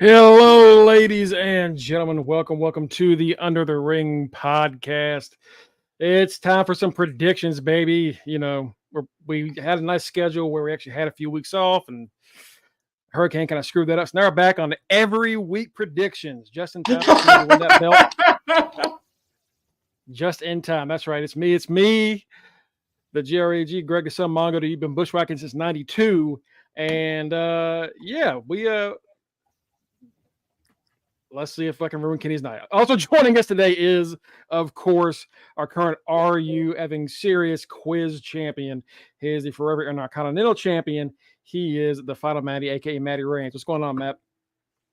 Hello, ladies and gentlemen. Welcome to the Under the Ring podcast. It's time for some predictions, baby. You know, we had a nice schedule where we actually had a few weeks off, and Hurricane kind of screwed that up. So now we're back on every week predictions, just in time to win that belt. Just in time. That's right. It's me, the GRAG, Greg the Son Mongo, that you've been bushwhacking since '92, and let's see if I can ruin Kenny's night. Also joining us today is, of course, our current Are You Effing Serious quiz champion. He is the Forever Intercontinental champion. He is the Final Matty, a.k.a. Matty Reigns. What's going on, Matt?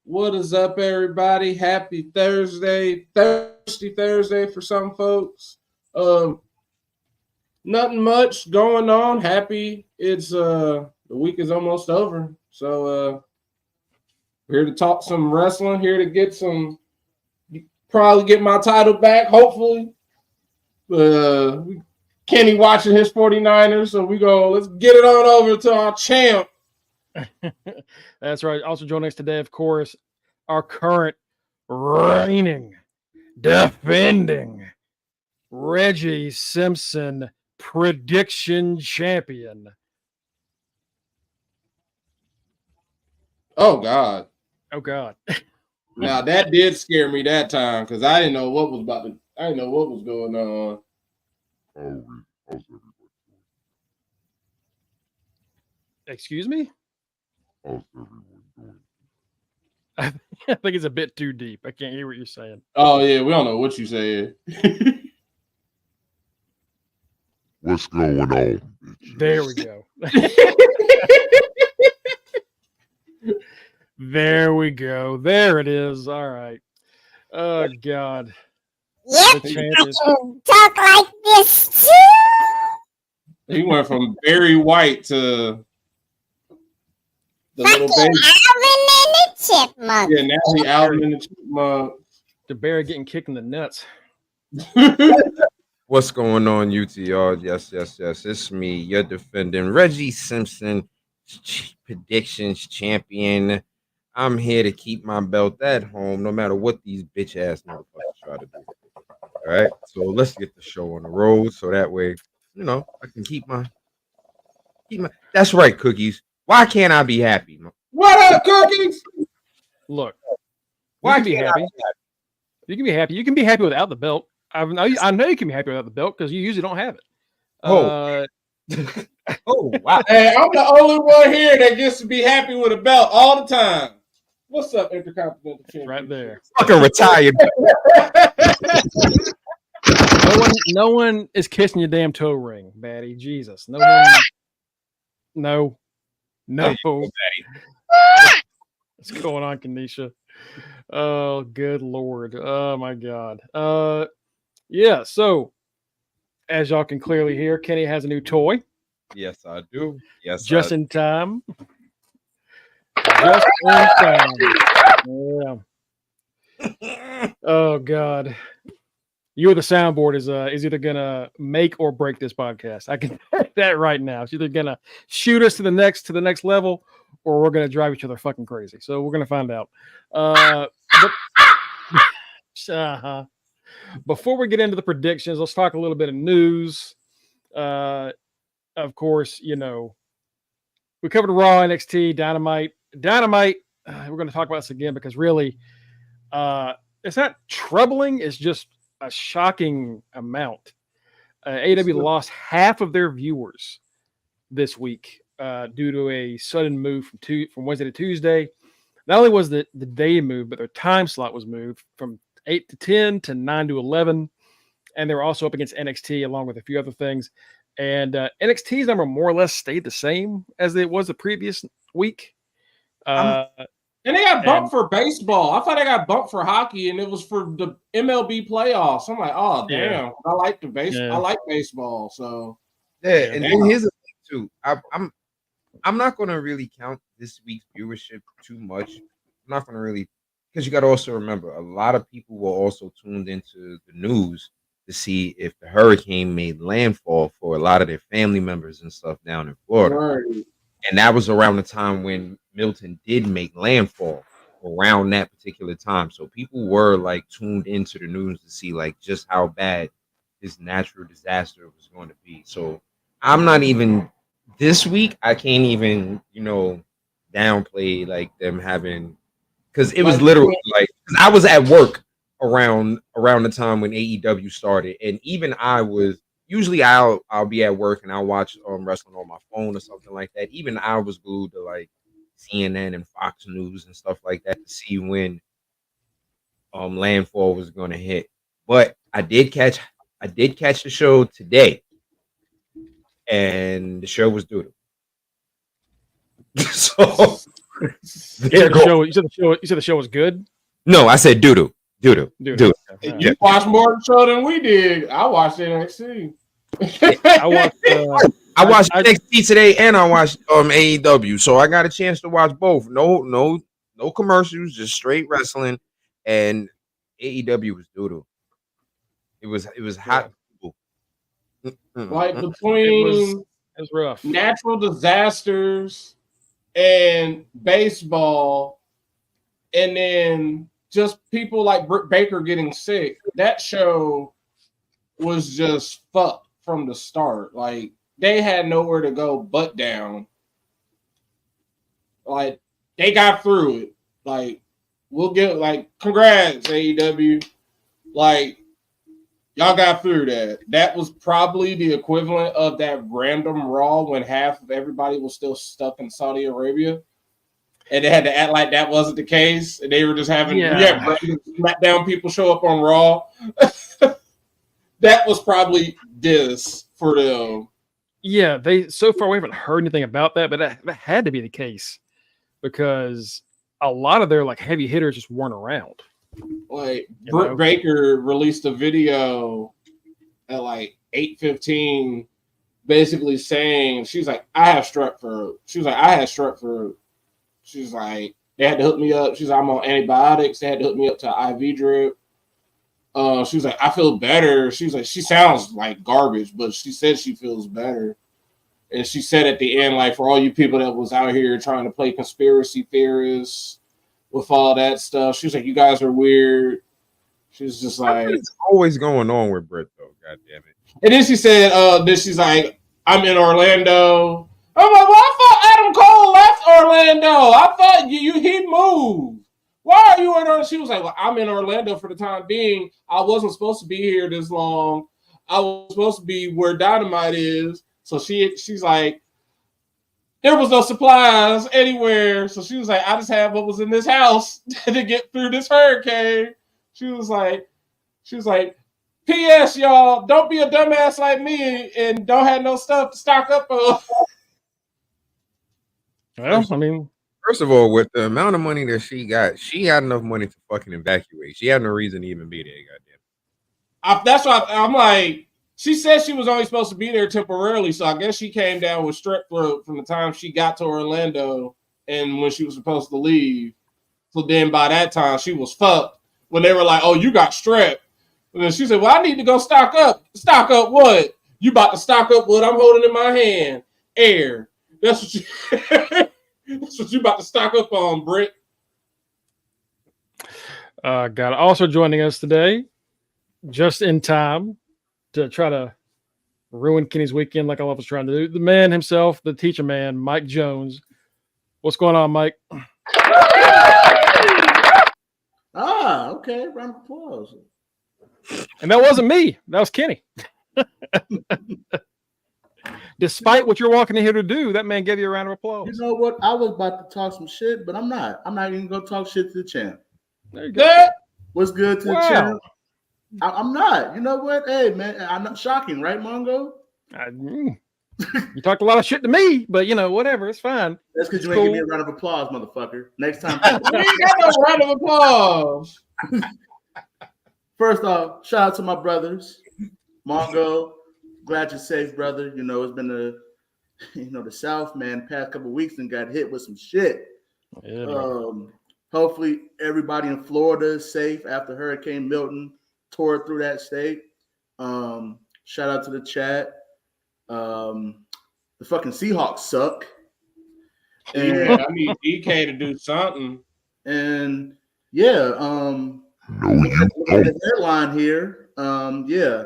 What is up, everybody? Happy Thursday. Thirsty Thursday for some folks. Nothing much going on. Happy it's the week is almost over. So we're here to talk some wrestling, here to get probably get my title back, hopefully. Kenny watching his 49ers, so let's get it on over to our champ. That's right. Also joining us today, of course, our current reigning, defending Reggie Simpson prediction champion. Oh God. Now that did scare me that time because I didn't know what was going on. Excuse me? I think it's a bit too deep. I can't hear what you're saying. Oh yeah, we don't know what you said. What's going on? Bitches? There we go. There we go. There it is. All right. Oh God. Yep, I can talk like this too. He went from Barry White to the fucking little baby. Alvin and the Chipmunk. Yeah, now he Alvin and the Chipmunk. The Barry getting kicked in the nuts. What's going on, UTR? Yes. It's me, your defending Reggie Simpson, predictions champion. I'm here to keep my belt at home, no matter what these bitch ass motherfuckers try to do. All right, so let's get the show on the road, so that way, I can keep my. That's right, Cookies. Why can't I be happy? What up, Cookies? Look, Why you can be happy. You can be happy. You can be happy without the belt. I know you can be happy without the belt because you usually don't have it. Oh wow! Hey, I'm the only one here that gets to be happy with a belt all the time. What's up, Intercontinental Champion? Right there. Fucking retired. No one is kissing your damn toe ring, Batty. Jesus. No one. No. What's going on, Kanisha? Oh, good Lord. Oh, my God. Yeah, so as y'all can clearly hear, Kenny has a new toy. Yes, I do. Yes, Just in time. Just in time. Yeah. Oh, God. You or the soundboard is either gonna make or break this podcast. I can tell that right now. It's either gonna shoot us to the next level, or we're gonna drive each other fucking crazy. So we're gonna find out. Before we get into the predictions, let's talk a little bit of news. Of course, we covered Raw, NXT, Dynamite. We're going to talk about this again because really, it's not troubling. It's just a shocking amount. AEW lost half of their viewers this week due to a sudden move from Wednesday to Tuesday. Not only was the day moved, but their time slot was moved from 8 to 10 to 9 to 11. And they were also up against NXT along with a few other things. And NXT's number more or less stayed the same as it was the previous week. And they got bumped for baseball. I thought they got bumped for hockey, and it was for the MLB playoffs. I'm like, oh damn, yeah. I like the baseball. Yeah. I like baseball. So yeah, and then here's the thing too. I'm not going to really count this week's viewership too much. I'm not going to really, because you got to also remember a lot of people were also tuned into the news to see if the hurricane made landfall for a lot of their family members and stuff down in Florida. Right. And that was around the time when Milton did make landfall. around that particular time. So people were like tuned into the news to see like just how bad this natural disaster was going to be. So I'm not even this week. I can't even downplay like them having because it was literally like 'cause I was at work around the time when AEW started, and even I was usually I'll be at work and I'll watch wrestling on my phone or something like that. Even I was glued to like CNN and Fox News and stuff like that to see when landfall was going to hit. But I did catch the show today, and the show was doodle. So there go. You said the show was good. No, I said doodle. Dude. You watched more of the show than we did. I watched NXT. I watched NXT today, and I watched AEW. So I got a chance to watch both. No commercials, just straight wrestling. And AEW was doodle. It was hot. Like between it was rough. Natural disasters and baseball, and then just people like Britt Baker getting sick. That show was just fucked from the start. Like they had nowhere to go but down. Like they got through it. Like we'll get like congrats AEW. Like y'all got through that. That was probably the equivalent of that random Raw when half of everybody was still stuck in Saudi Arabia. And they had to act like that wasn't the case. And they were just having SmackDown people show up on Raw. That was probably this for them. Yeah, so far we haven't heard anything about that, but that had to be the case because a lot of their like heavy hitters just weren't around. Like Britt Baker released a video at like 8:15, basically saying she's like, I had strep throat. She's like, they had to hook me up. She's like, I'm on antibiotics. They had to hook me up to an IV drip. She was like, I feel better. She's like, she sounds like garbage, but she said she feels better. And she said at the end, like, for all you people that was out here trying to play conspiracy theorists with all that stuff, she was like, you guys are weird. She was just like, it's always going on with Britt, though. God damn it. And then she said, then she's like, I'm in Orlando. I'm like, well, I thought Adam Cole left Orlando. I thought he moved. Why are you in Orlando? She was like, well, I'm in Orlando for the time being. I wasn't supposed to be here this long. I was supposed to be where Dynamite is. So she's like, there was no supplies anywhere. So she was like, I just have what was in this house to get through this hurricane. She was like, P.S. y'all, don't be a dumbass like me and don't have no stuff to stock up on. Well, I mean, first of all, with the amount of money that she had enough money to fucking evacuate. She had no reason to even be there, goddamn. That's why I'm like, she said she was only supposed to be there temporarily, so I guess she came down with strep throat from the time she got to Orlando and when she was supposed to leave. So then by that time, she was fucked. When they were like, oh, you got strep. And then she said, well, I need to go stock up. Stock up what? You about to stock up what I'm holding in my hand? Air. That's what you about to stock up on, Britt. God, also joining us today, just in time to try to ruin Kenny's weekend like I was trying to do. The man himself, the teacher man, Mike Jones. What's going on, Mike? Okay. Round of applause. And that wasn't me. That was Kenny. Despite what you're walking in here to do, that man gave you a round of applause. You know what? I was about to talk some shit, but I'm not. I'm not even going to talk shit to the champ. There you go. What's good to the champ? I'm not. You know what? Hey, man, I'm not shocking, right, Mongo? You talked a lot of shit to me, but, whatever. It's fine. That's because you ain't give me a round of applause, motherfucker. Next time. We ain't got no round of applause. First off, shout out to my brothers. Mongo, glad you're safe, brother. It's been the South, man, past couple of weeks and got hit with some shit. Yeah, hopefully everybody in Florida is safe after Hurricane Milton tore through that state. Shout out to the chat. The fucking Seahawks suck. Yeah, I need DK to do something. And yeah, No, you look at don't. the headline here. Yeah.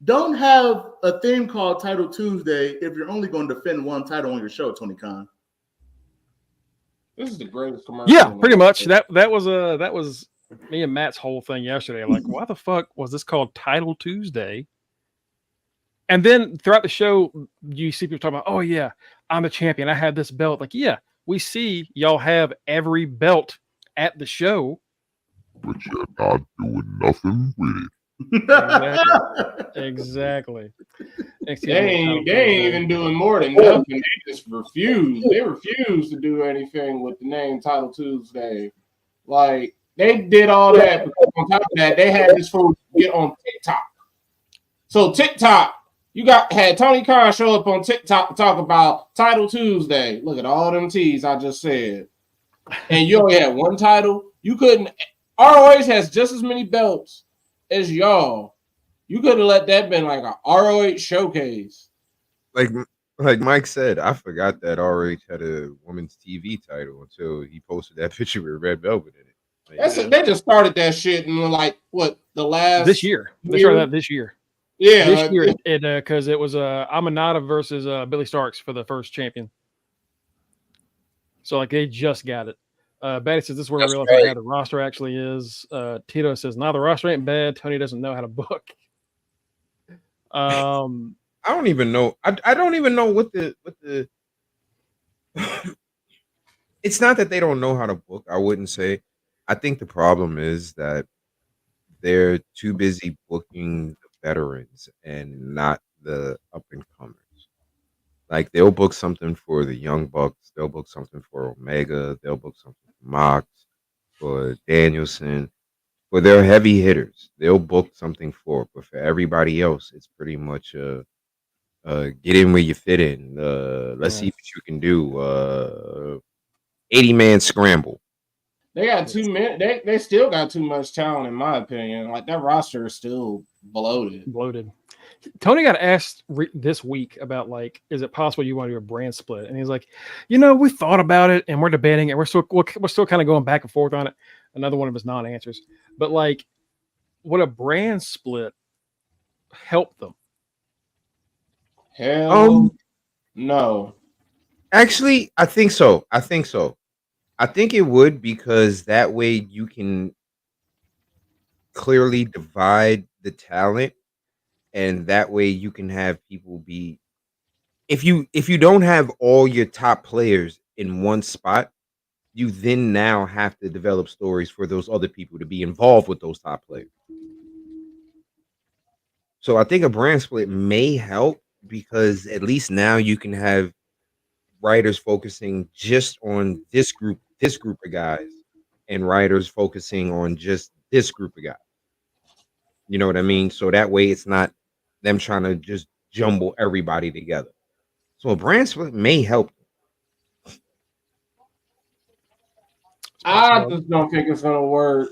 Don't have a theme called Title Tuesday if you're only going to defend one title on your show, Tony Khan. This is the greatest commercial. Yeah, pretty much. That was me and Matt's whole thing yesterday. Like, why the fuck was this called Title Tuesday? And then throughout the show, you see people talking about, oh yeah, I'm a champion. I have this belt. Like, yeah, we see y'all have every belt at the show. But you're not doing nothing with it. Exactly. They ain't even doing more than nothing. They just refuse. They refuse to do anything with the name Title Tuesday. Like, they did all that, because on top of that, they had this fool get on TikTok. So TikTok, had Tony Khan show up on TikTok to talk about Title Tuesday. Look at all them T's I just said. And you only had one title. You couldn't. ROH has just as many belts as y'all. You could have let that been like a ROH showcase. Like Mike said, I forgot that ROH had a women's TV title until he posted that picture with Red Velvet in it. Like, They just started that shit in like this year. They started that this year. Yeah, this year because it was Amanada versus Billy Starks for the first champion. So like they just got it. Batty says this is where we realize how the roster actually is. Tito says, "No, the roster ain't bad. Tony doesn't know how to book." I don't even know. I don't even know what the. It's not that they don't know how to book. I wouldn't say. I think the problem is that they're too busy booking the veterans and not the up and comers. Like they'll book something for the Young Bucks, they'll book something for Omega, they'll book something for Mox, for Danielson, for their heavy hitters. They'll book something for, but for everybody else, it's pretty much get in where you fit in. Let's see what you can do. 80-man scramble. They got too many. They still got too much talent, in my opinion. Like that roster is still bloated. Tony got asked this week about like, is it possible you want to do a brand split? And he's like, we thought about it and we're debating it. We're still kind of going back and forth on it. Another one of his non-answers. But like, would a brand split help them? Hell no. Actually, I think so. I think it would, because that way you can clearly divide the talent, and that way you can have people be. If you don't have all your top players in one spot, you then now have to develop stories for those other people to be involved with those top players. So I think a brand split may help, because at least now you can have writers focusing just on this group of guys, and writers focusing on just this group of guys. You know what I mean? So that way it's not them trying to just jumble everybody together. So a brand split may help. I just don't think it's gonna work.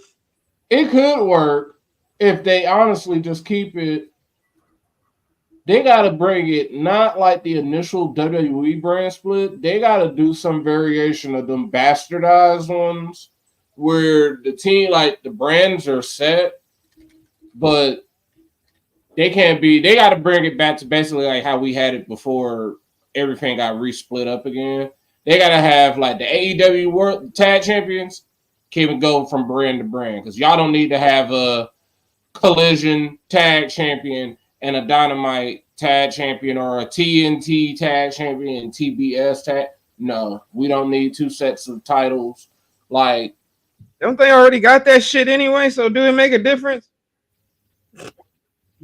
It could work if they honestly just keep it. They gotta bring it not like the initial WWE brand split. They gotta do some variation of them bastardized ones where the team, like the brands are set, but they can't be. They gotta bring it back to basically like how we had it before everything got re-split up again. They gotta have like the AEW World Tag Champions can go from brand to brand, because y'all don't need to have a Collision Tag Champion and a Dynamite Tag Champion, or a TNT Tag Champion and TBS Tag. No, we don't need two sets of titles. Like, don't they already got that shit anyway? So do it make a difference?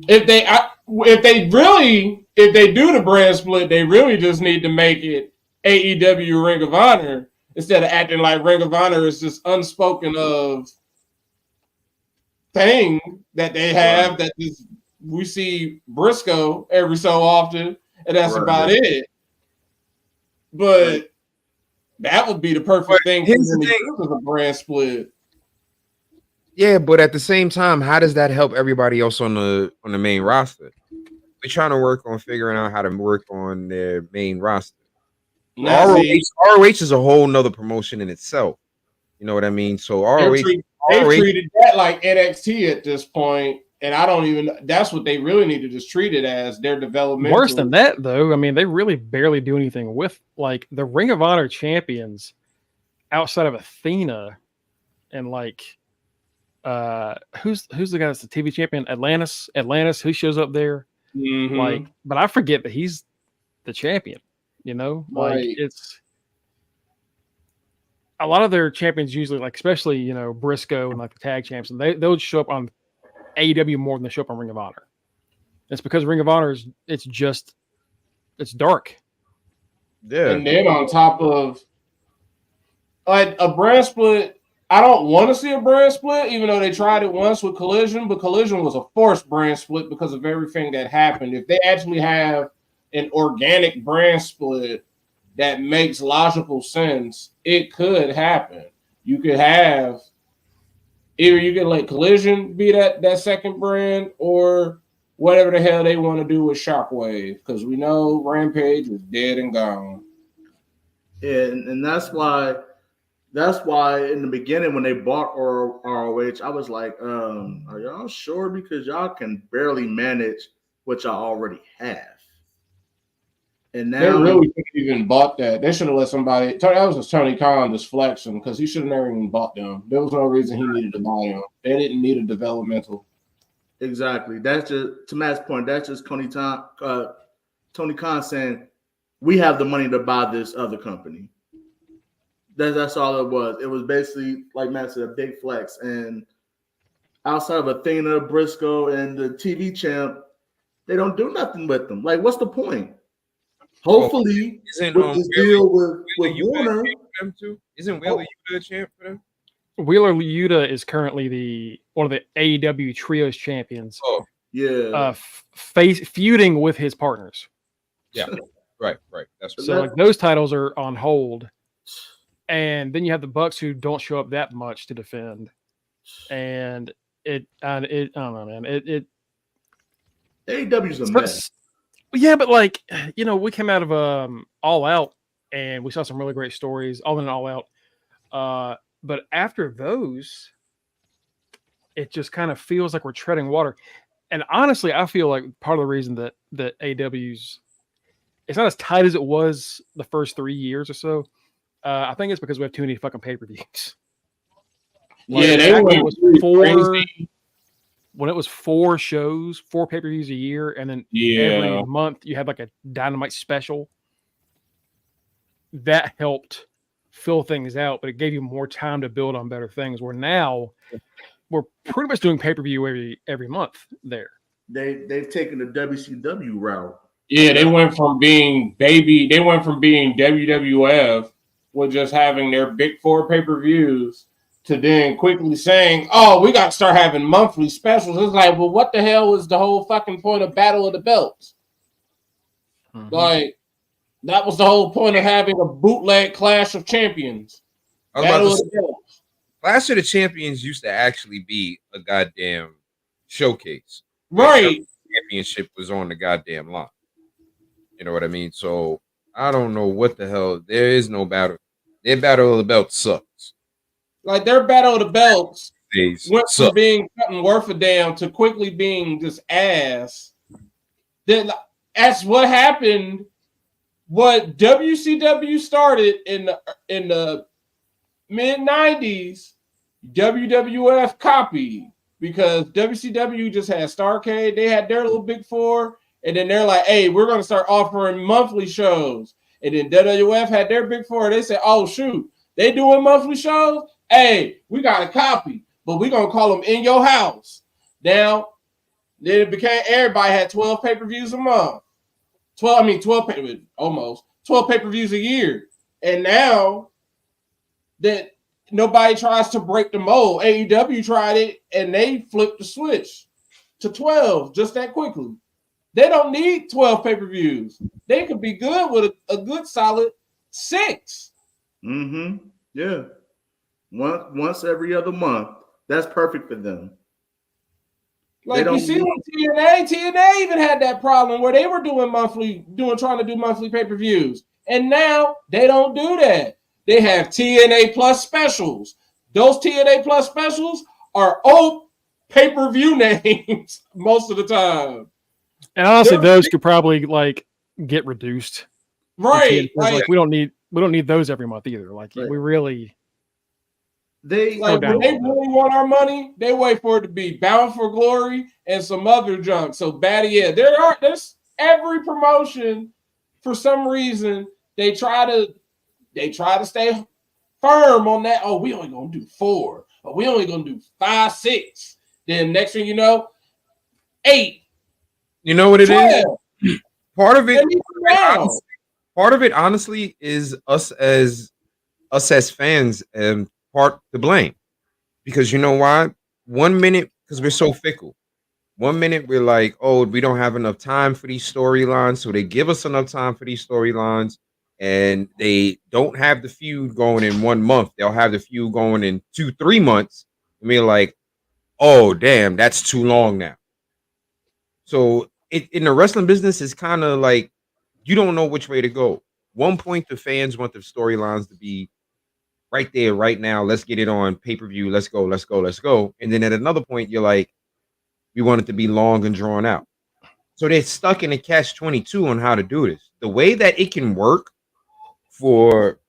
If they do the brand split, they really just need to make it AEW Ring of Honor, instead of acting like Ring of Honor is this unspoken of thing that they have, that is, we see Briscoe every so often, and that's about it. But that would be the perfect thing for a brand split. Yeah, but at the same time, how does that help everybody else on the main roster? We're trying to work on figuring out how to work on their main roster. ROH is a whole nother promotion in itself. You know what I mean? So They've treated that like NXT at this point, and I don't even. That's what they really need to just treat it as their development. Worse than that, though. I mean, they really barely do anything with like the Ring of Honor champions outside of Athena and like who's the guy that's the TV champion? Atlantis, who shows up there? Mm-hmm. Like, but I forget that he's the champion. You know, like Right. it's a lot of their champions usually, like especially you know Briscoe and like the tag champs, and they'll show up on AEW more than they show up on Ring of Honor. It's because Ring of Honor it's dark. Yeah. And then on top of like a brand split, I don't want to see a brand split, even though they tried it once with Collision, but Collision was a forced brand split because of everything that happened. If they actually have an organic brand split that makes logical sense, it could happen. You could have either you can let Collision be that second brand or whatever the hell they want to do with Shockwave, because we know Rampage is dead and gone. And that's why in the beginning when they bought ROH, I was like, are y'all sure? Because y'all can barely manage what y'all already have. And now They really couldn't even bought that. They should have let somebody. That was just Tony Khan just flexing because he should have never even bought them. There was no reason he needed to buy them. They didn't need a developmental. Exactly. That's just to Matt's point. That's just Tony Khan saying we have the money to buy this other company. That's all it was. It was basically like Matt said, a big flex. And outside of Athena, Briscoe, and the TV champ, they don't do nothing with them. Like, what's the point? Hopefully, with this deal with Warner, isn't Wheeler Yuta a champ for them? Wheeler Yuta is currently one of the AEW Trios champions. Oh, yeah, feuding with his partners. Yeah, right. That's right. So like those titles are on hold, and then you have the Bucks who don't show up that much to defend, and I don't know, man. AEW's a mess. Yeah, but like you know, we came out of All Out, and we saw some really great stories, All In and All Out. But after those, it just kind of feels like we're treading water. And honestly, I feel like part of the reason that AEW's it's not as tight as it was the first 3 years or so. I think it's because we have too many fucking pay-per-views. Yeah, they were when it was 4 shows, 4 pay-per-views a year, and then every month you had like a Dynamite special. That helped fill things out, but it gave you more time to build on better things. Where now we're pretty much doing pay-per-view every month there. They've taken the WCW route. Yeah, they went from being WWF with just having their big 4 pay-per-views to then quickly saying, oh, we got to start having monthly specials. It's like, well, what the hell was the whole fucking point of Battle of the Belts? Mm-hmm. Like, that was the whole point of having a bootleg Clash of Champions. Clash of the Champions used to actually be a goddamn showcase. Right. The championship was on the goddamn line. You know what I mean? So, I don't know what the hell. There is no battle. Their Battle of the Belts sucks. Like, their Battle of the Belts went suck. from being cutting worth a damn to quickly being just ass. Then that's what happened. What WCW started in the mid-90s, WWF copied because WCW just had Starrcade. They had their little big 4, and then they're like, hey, we're going to start offering monthly shows. And then WWF had their big 4. They said, oh, shoot, they doing monthly shows? Hey, we got a copy, but we're going to call them In Your House. Now, then it became everybody had 12 pay-per-views a month. 12 pay-per-views a year. And now that nobody tries to break the mold, AEW tried it and they flipped the switch to 12 just that quickly. They don't need 12 pay-per-views. They could be good with a good solid 6. Mm-hmm. Yeah. Once every other month. That's perfect for them. Like you see with TNA even had that problem where they were trying to do monthly pay-per-views. And now they don't do that. They have TNA plus specials. those TNA Plus specials are old pay-per-view names most of the time. And honestly, those could probably like get reduced. Right. Like we don't need those every month either. Like Right. we really Like when they really want our money, they wait for it to be Bound for Glory and some other junk. So there's every promotion for some reason they try to stay firm on that. Oh, we only gonna do 4. Or we only gonna do 5, 6. Then next thing you know, 8. You know what it 12. is? Part of it, honestly, is us as fans and part to blame. Because you know why? 1 minute, because we're so fickle. 1 minute we're like, oh, we don't have enough time for these storylines, so they give us enough time for these storylines, and they don't have the feud going in 1 month. They'll have the feud going in 2-3 months, and we're like, oh, damn, that's too long now. So in the wrestling business, it's kind of like you don't know which way to go. 1 point, the fans want the storylines to be right there, right now. Let's get it on pay-per-view. Let's go. And then at another point, you're like, we want it to be long and drawn out. So they're stuck in a catch-22 on how to do this. The way that it can work for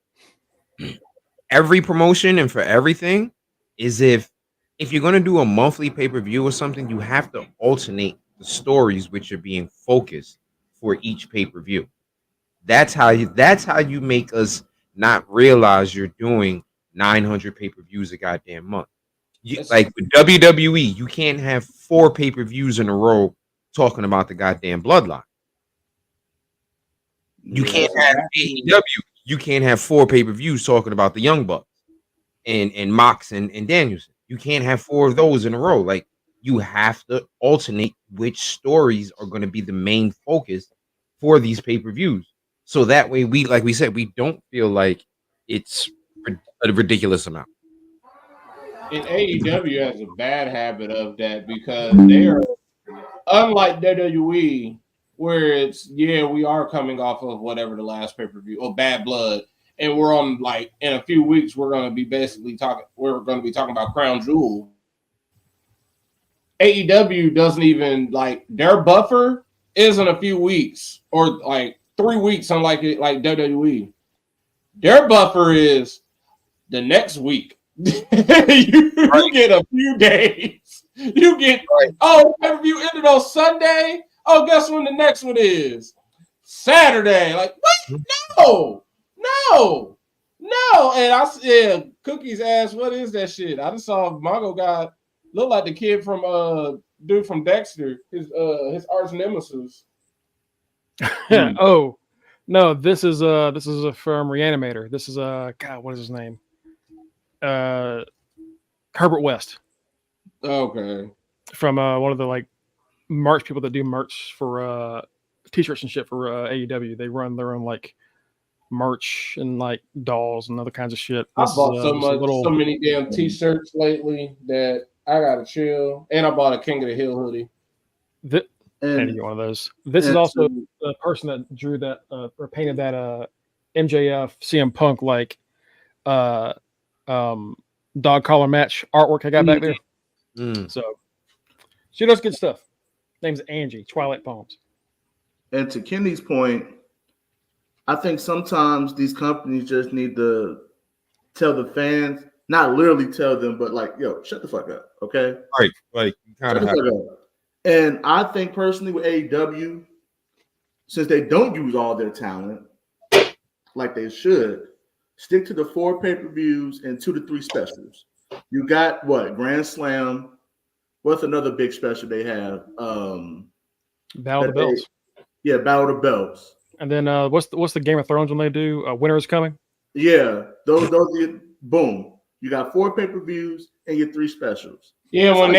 every promotion and for everything is if you're going to do a monthly pay-per-view or something, you have to alternate the stories which are being focused for each pay-per-view. That's how you make us not realize you're doing 900 pay-per-views a goddamn month. Like with WWE, you can't have 4 pay-per-views in a row talking about the goddamn bloodline. You can't have AEW. You can't have 4 pay-per-views talking about the Young Bucks and Mox and Danielson. You can't have 4 of those in a row. Like you have to alternate which stories are going to be the main focus for these pay-per-views. So that way, we don't feel like it's a ridiculous amount. And AEW has a bad habit of that because they are unlike WWE, where we are coming off of whatever the last pay-per-view or Bad Blood, and we're on like in a few weeks we're going to be talking about Crown Jewel. AEW doesn't even like their buffer isn't a few weeks or like 3 weeks, unlike it like WWE. Their buffer is the next week. you get a few days. You get pay-per-view ended on Sunday. Oh, guess when the next one is? Saturday. Like what? No. And I said, Cookie's asked, what is that shit? I just saw Mongo guy look like the kid from dude from Dexter, his arch nemesis. Oh no, this is from Reanimator. This is God, what is his name? Herbert West. Okay. From one of the like merch people that do merch for t-shirts and shit for AEW. They run their own like merch and like dolls and other kinds of shit. I bought so many damn t-shirts lately that I gotta chill. And I bought a King of the Hill hoodie. And get one of those. This is also the person that drew that or painted that MJF CM Punk like dog collar match artwork I got back there. So she does good stuff. Name's Angie, Twilight Poems. And to Kenny's point, I think sometimes these companies just need to tell the fans, not literally tell them, but like, yo, shut the fuck up, okay? Right, like you kind of have to. And I think personally with AEW, since they don't use all their talent like they should, stick to the 4 pay-per-views and 2 to 3 specials. You got what? Grand Slam. What's another big special they have? Battle of the Bells. Battle of the Bells. And then what's the Game of Thrones when they do Winter is Coming? Yeah, those boom. You got 4 pay-per-views and your 3 specials. Yeah, when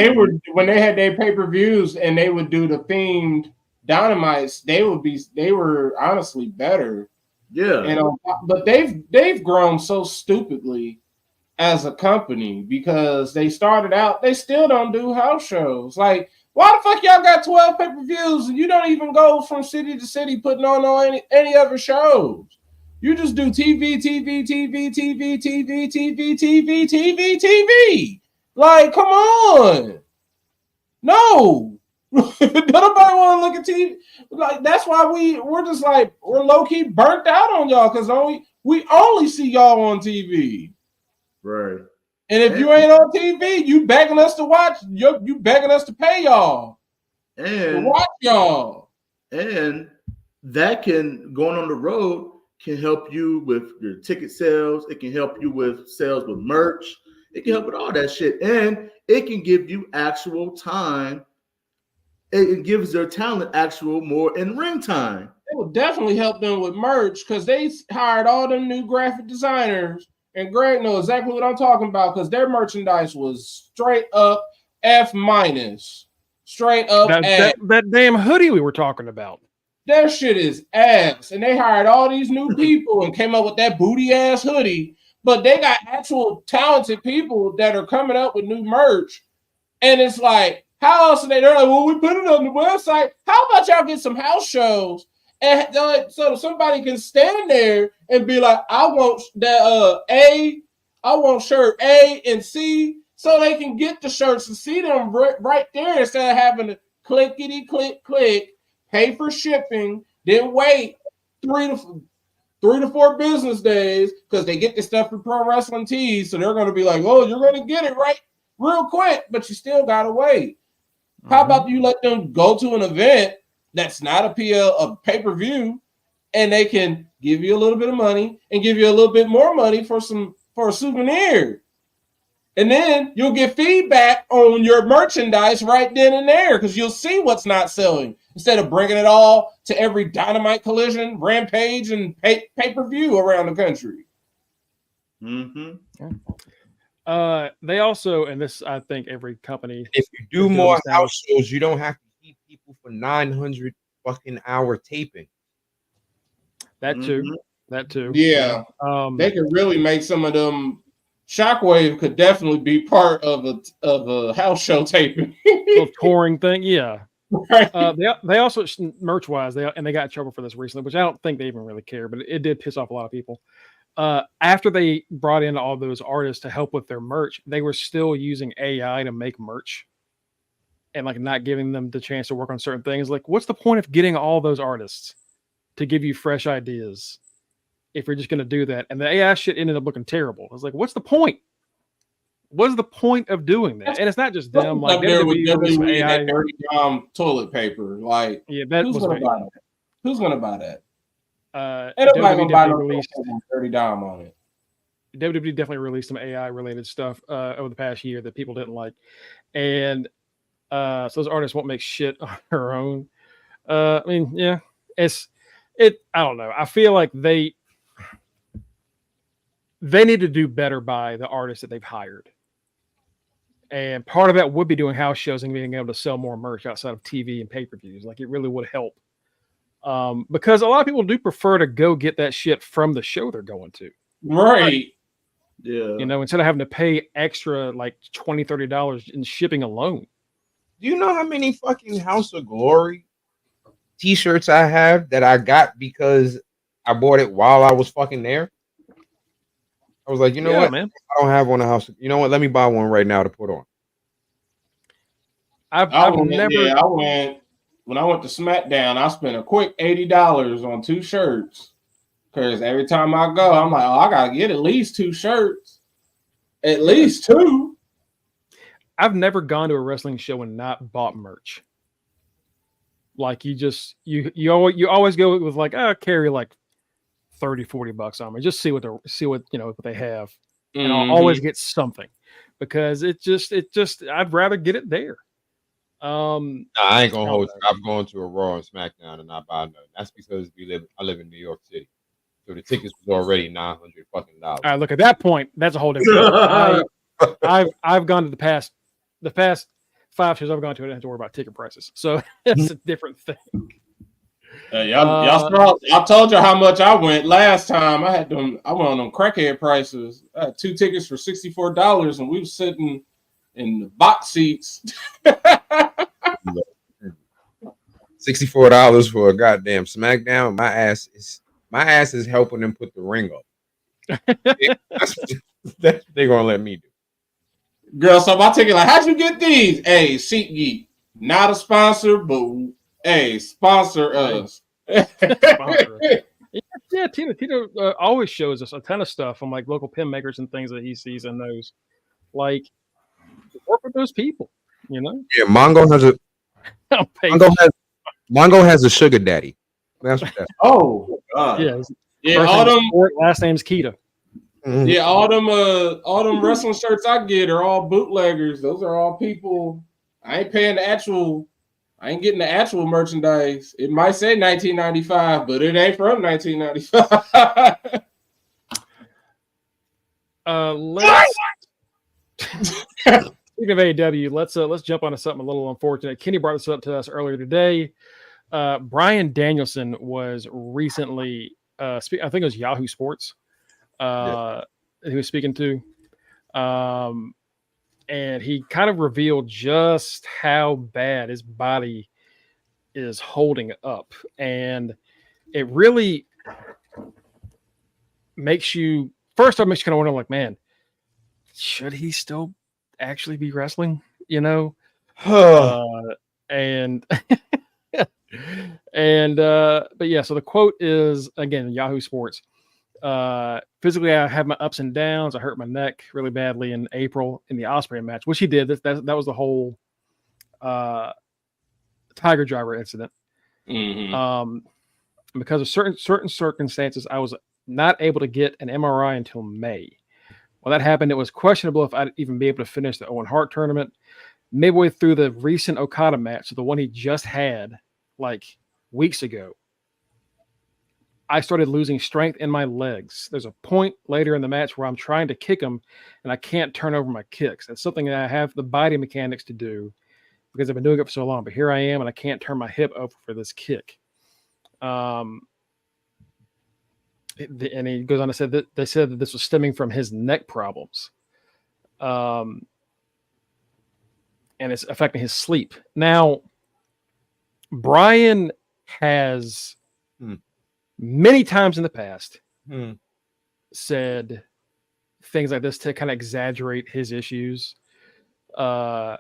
they had their pay-per-views and they would do the themed Dynamites, they were honestly better. Yeah. And but they've grown so stupidly as a company because they started out, they still don't do house shows. Like, why the fuck y'all got 12 pay-per-views and you don't even go from city to city putting on any other shows? You just do TV, TV, TV, TV, TV, TV, TV, TV, TV. Like, come on. No. Nobody want to look at TV. Like, that's why we're just like, we're low-key burnt out on y'all because we only see y'all on TV. Right. And if you ain't on TV, you begging us to watch. You begging us to pay y'all. And to watch y'all. And that can, going on the road, can help you with your ticket sales. It can help you with sales with merch. It can help with all that shit. And it can give you actual time. It gives their talent actual more in-ring time. It will definitely help them with merch because they hired all them new graphic designers. And Greg knows exactly what I'm talking about because their merchandise was straight up F-. Straight up ass. That damn hoodie we were talking about. Their shit is ass. And they hired all these new people and came up with that booty ass hoodie. But they got actual talented people that are coming up with new merch. And it's like, how else are they? They're like, well, we put it on the website. How about y'all get some house shows? And so somebody can stand there and be like, I want that I want shirt A and C, so they can get the shirts and see them right there instead of having to clickety click, pay for shipping, then wait 3 to 4 business days because they get this stuff from Pro Wrestling Tees, so they're going to be like, oh, you're going to get it right real quick, but you still got to wait. How about you let them go to an event that's not a pay-per-view, and they can give you a little bit of money and give you a little bit more money for a souvenir. And then you'll get feedback on your merchandise right then and there because you'll see what's not selling instead of bringing it all to every Dynamite, Collision, Rampage, and pay-per-view around the country. Mm-hmm. They also, and this I think every company. If you do more house shows, you don't have to keep people for 900 fucking hour taping. That too. That too. Yeah. They could really make some of them. Shockwave could definitely be part of a house show taping. Little touring thing, yeah. Right. They also merch wise, they got in trouble for this recently, which I don't think they even really care, but it did piss off a lot of people. After they brought in all those artists to help with their merch, they were still using AI to make merch and like not giving them the chance to work on certain things. Like, what's the point of getting all those artists to give you fresh ideas if you're just going to do that? And the AI shit ended up looking terrible. I was like, what's the point? What's the point of doing that? And it's not just them. Like, there with that dirty toilet paper. Like, yeah, that who's was going to buy that? Who's going to buy that? Everybody going to buy no dirty dime on it. WWE definitely released some AI related stuff over the past year that people didn't like, and so those artists won't make shit on their own. I mean, yeah, I don't know. I feel like they need to do better by the artists that they've hired, and part of that would be doing house shows and being able to sell more merch outside of TV and pay-per-views. Like, it really would help. Because a lot of people do prefer to go get that shit from the show they're going to. Right. Yeah. You know, instead of having to pay extra like $20, $30 in shipping alone. Do you know how many fucking House of Glory t-shirts I have that I got because I bought it while I was fucking there? I was like, you know what, man? I don't have one of House. You know what? Let me buy one right now to put on. When I went to SmackDown, I spent a quick $80 on 2 shirts. Because every time I go, I'm like, oh, I got to get at least 2 shirts. At least 2. I've never gone to a wrestling show and not bought merch. Like, you always go with like, carry like $30, $40 on me. Just see what they have. And I'll always get something. Because it just I'd rather get it there. Nah, I ain't gonna hold you. I'm going to a Raw and SmackDown and not buy nothing. That's because I live in New York City, so the tickets was already $900 fucking dollars. All right, look, at that point, that's a whole different. I've gone to the past 5 shows I've gone to. I don't have to worry about ticket prices, so it's a different thing. Y'all saw, I told you how much I went last time. I went on them crackhead prices. I had 2 tickets for $64, and we were sitting in the box seats. $64 for a goddamn SmackDown. My ass is My ass is helping them put the ring up. That's what they're gonna let me do. Girl, so my ticket, like, how'd you get these? Hey, SeatGeek, not a sponsor, but hey, sponsor us. Sponsor us. Yeah, Tito always shows us a ton of stuff from like local pin makers and things that he sees and knows. Like, work with those people, you know. Yeah, Mongo has a sugar daddy. That's what that's. Oh God. Yeah. All them Sport, last name's Keita. Mm-hmm. Yeah, all them wrestling shirts I get are all bootleggers. Those are all people. I ain't getting the actual merchandise. It might say 1995, but it ain't from 1995. Speaking of AEW, let's jump onto something a little unfortunate. Kenny brought this up to us earlier today. Bryan Danielson was recently I think it was Yahoo Sports he was speaking to, and he kind of revealed just how bad his body is holding up, and it really makes you kind of wonder, like, man, should he still actually be wrestling? You know, and but yeah. So the quote is, again, Yahoo Sports. Physically, I have my ups and downs. I hurt my neck really badly in April in the Ospreay match, which he did. That was the whole Tiger Driver incident. Mm-hmm. Because of certain circumstances, I was not able to get an MRI until May. When that happened, it was questionable if I'd even be able to finish the Owen Hart tournament. Midway through the recent Okada match, so the one he just had like weeks ago, I started losing strength in my legs. There's a point later in the match where I'm trying to kick him and I can't turn over my kicks. That's something that I have the body mechanics to do because I've been doing it for so long. But here I am and I can't turn my hip over for this kick. And he goes on to say that they said that this was stemming from his neck problems. And it's affecting his sleep. Now, Bryan has many times in the past said things like this to kind of exaggerate his issues. So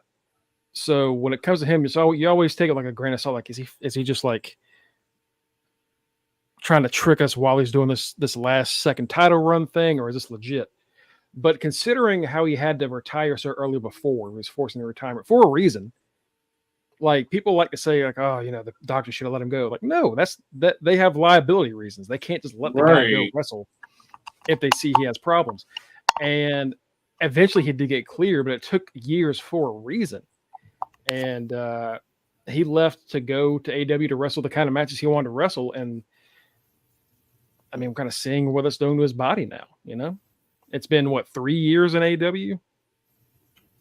when it comes to him, you always take it like a grain of salt. Like, is he just like trying to trick us while he's doing this last second title run thing, or is this legit? But considering how he had to retire so early before, he was forcing the retirement for a reason. Like, people like to say, like, oh, you know, the doctor should have let him go. Like, no, that they have liability reasons. They can't just let the guy go wrestle if they see he has problems. And eventually he did get clear, but it took years for a reason. And he left to go to AEW to wrestle the kind of matches he wanted to wrestle. And I mean, I'm kind of seeing what it's doing to his body now, you know? It's been, 3 years in AEW?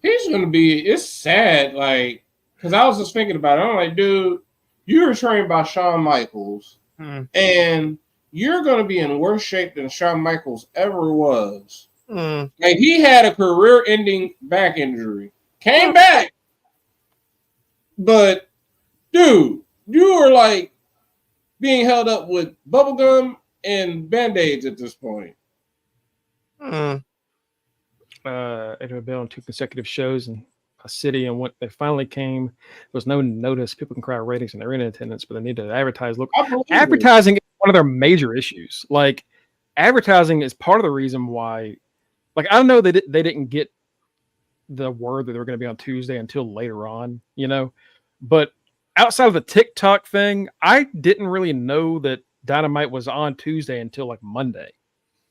He's going to be, it's sad, like, because I was just thinking about it. I'm like, dude, you were trained by Shawn Michaels, and you're going to be in worse shape than Shawn Michaels ever was. Like, he had a career-ending back injury. Came back. But, dude, you were, like, being held up with bubblegum and Band-Aids at this point. It had been on 2 consecutive shows in a city, and when they finally came, there was no notice. People can cry ratings and they're in attendance, but they need to advertise. Look, advertising is one of their major issues. Like, advertising is part of the reason why. Like, I don't know, they didn't get the word that they were going to be on Tuesday until later on, you know. But outside of the TikTok thing, I didn't really know that Dynamite was on Tuesday until like Monday.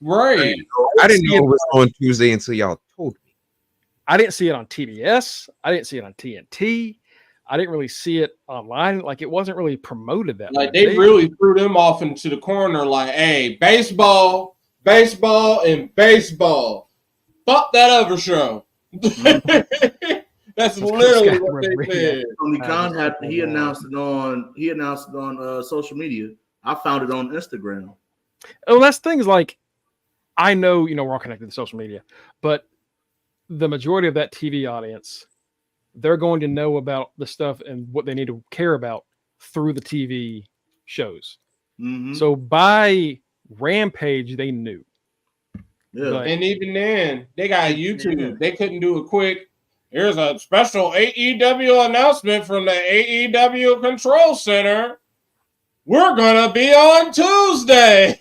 Right. And I didn't know it was on Tuesday until y'all told me. I didn't see it on TBS. I didn't see it on TNT. I didn't really see it online. Like, it wasn't really promoted that like much. They really threw them off into the corner like, hey, baseball, and baseball. Fuck that other show. That's literally what they said. Tony Khan he announced it on social media. I found it on Instagram. Oh, that's things like, I know, you know, we're all connected to social media, but the majority of that TV audience, they're going to know about the stuff and what they need to care about through the TV shows. So by Rampage, they knew. Yeah. But- And even then, they got YouTube. They couldn't do a quick. Here's a special AEW announcement from the AEW Control Center. We're gonna be on Tuesday.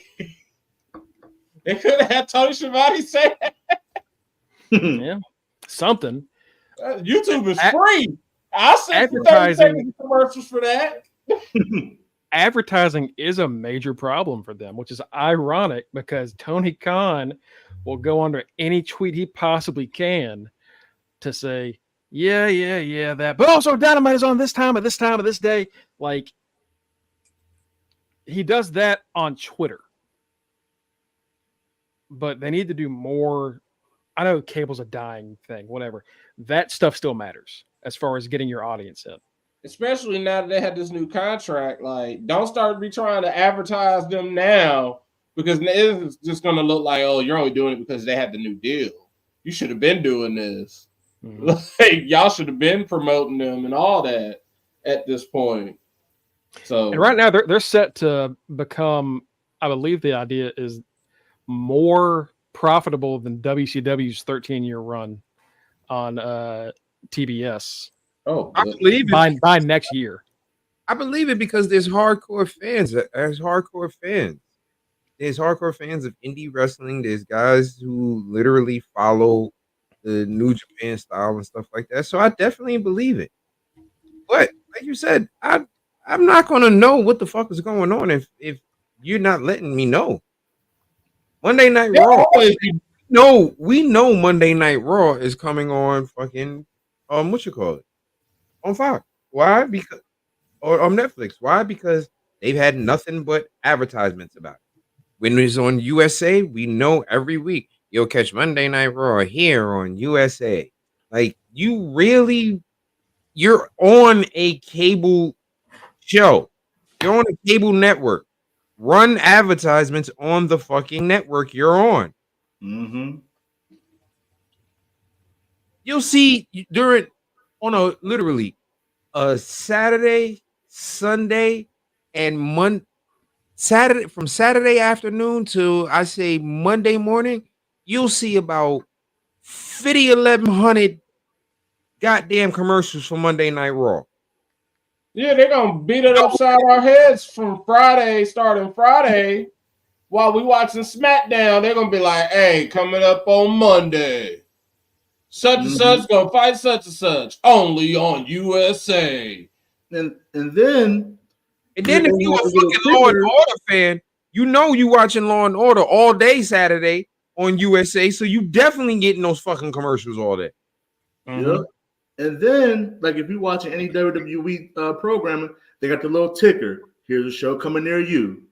They could have had Tony Schiavone say that. Yeah, something. YouTube is free. I'll send for 30 Advertising- seconds of commercials for that. Advertising is a major problem for them, which is ironic because Tony Khan will go under any tweet he possibly can to say, yeah, that. But also, Dynamite is on this time of this day. Like, he does that on Twitter. But they need to do more. I know cable's a dying thing, whatever. That stuff still matters as far as getting your audience in. Especially now that they had this new contract. Like, don't start be trying to advertise them now because it's just going to look like, oh, you're only doing it because they had the new deal. You should have been doing this. Mm-hmm. Like, y'all should have been promoting them and all that at this point. So, And right now they're set to become, I believe the idea is more profitable than WCW's 13-year run on TBS I believe it. by next year. I believe it because there's hardcore fans. There's hardcore fans. There's hardcore fans of indie wrestling. There's guys who literally follow the New Japan style and stuff like that. So I definitely believe it. But like you said, I'm not gonna know what the fuck is going on if you're not letting me know. Monday Night Raw. No, we know Monday Night Raw is coming on fucking what you call it? On Fox. Why? Because or on Netflix. Why? Because they've had nothing but advertisements about it. When it's on USA, we know every week you'll catch Monday Night Raw here on USA. Like you're on a cable show. You're on a cable network. Run advertisements on the fucking network you're on. Mm-hmm. You'll see literally a Saturday, Sunday, and from Saturday afternoon to I say Monday morning, you'll see about 1,100 goddamn commercials for Monday Night Raw. yeah, they're gonna beat it upside our heads from starting Friday, while we watching SmackDown. They're gonna be like, "Hey, coming up on Monday, such and such gonna fight such and such only on USA." And then If you a fucking Law and Order fan, you know you watching Law and Order all day Saturday on USA, so you definitely getting those fucking commercials all day. Yeah. And then, like, if you're watching any WWE programming, they got the little ticker. Here's a show coming near you.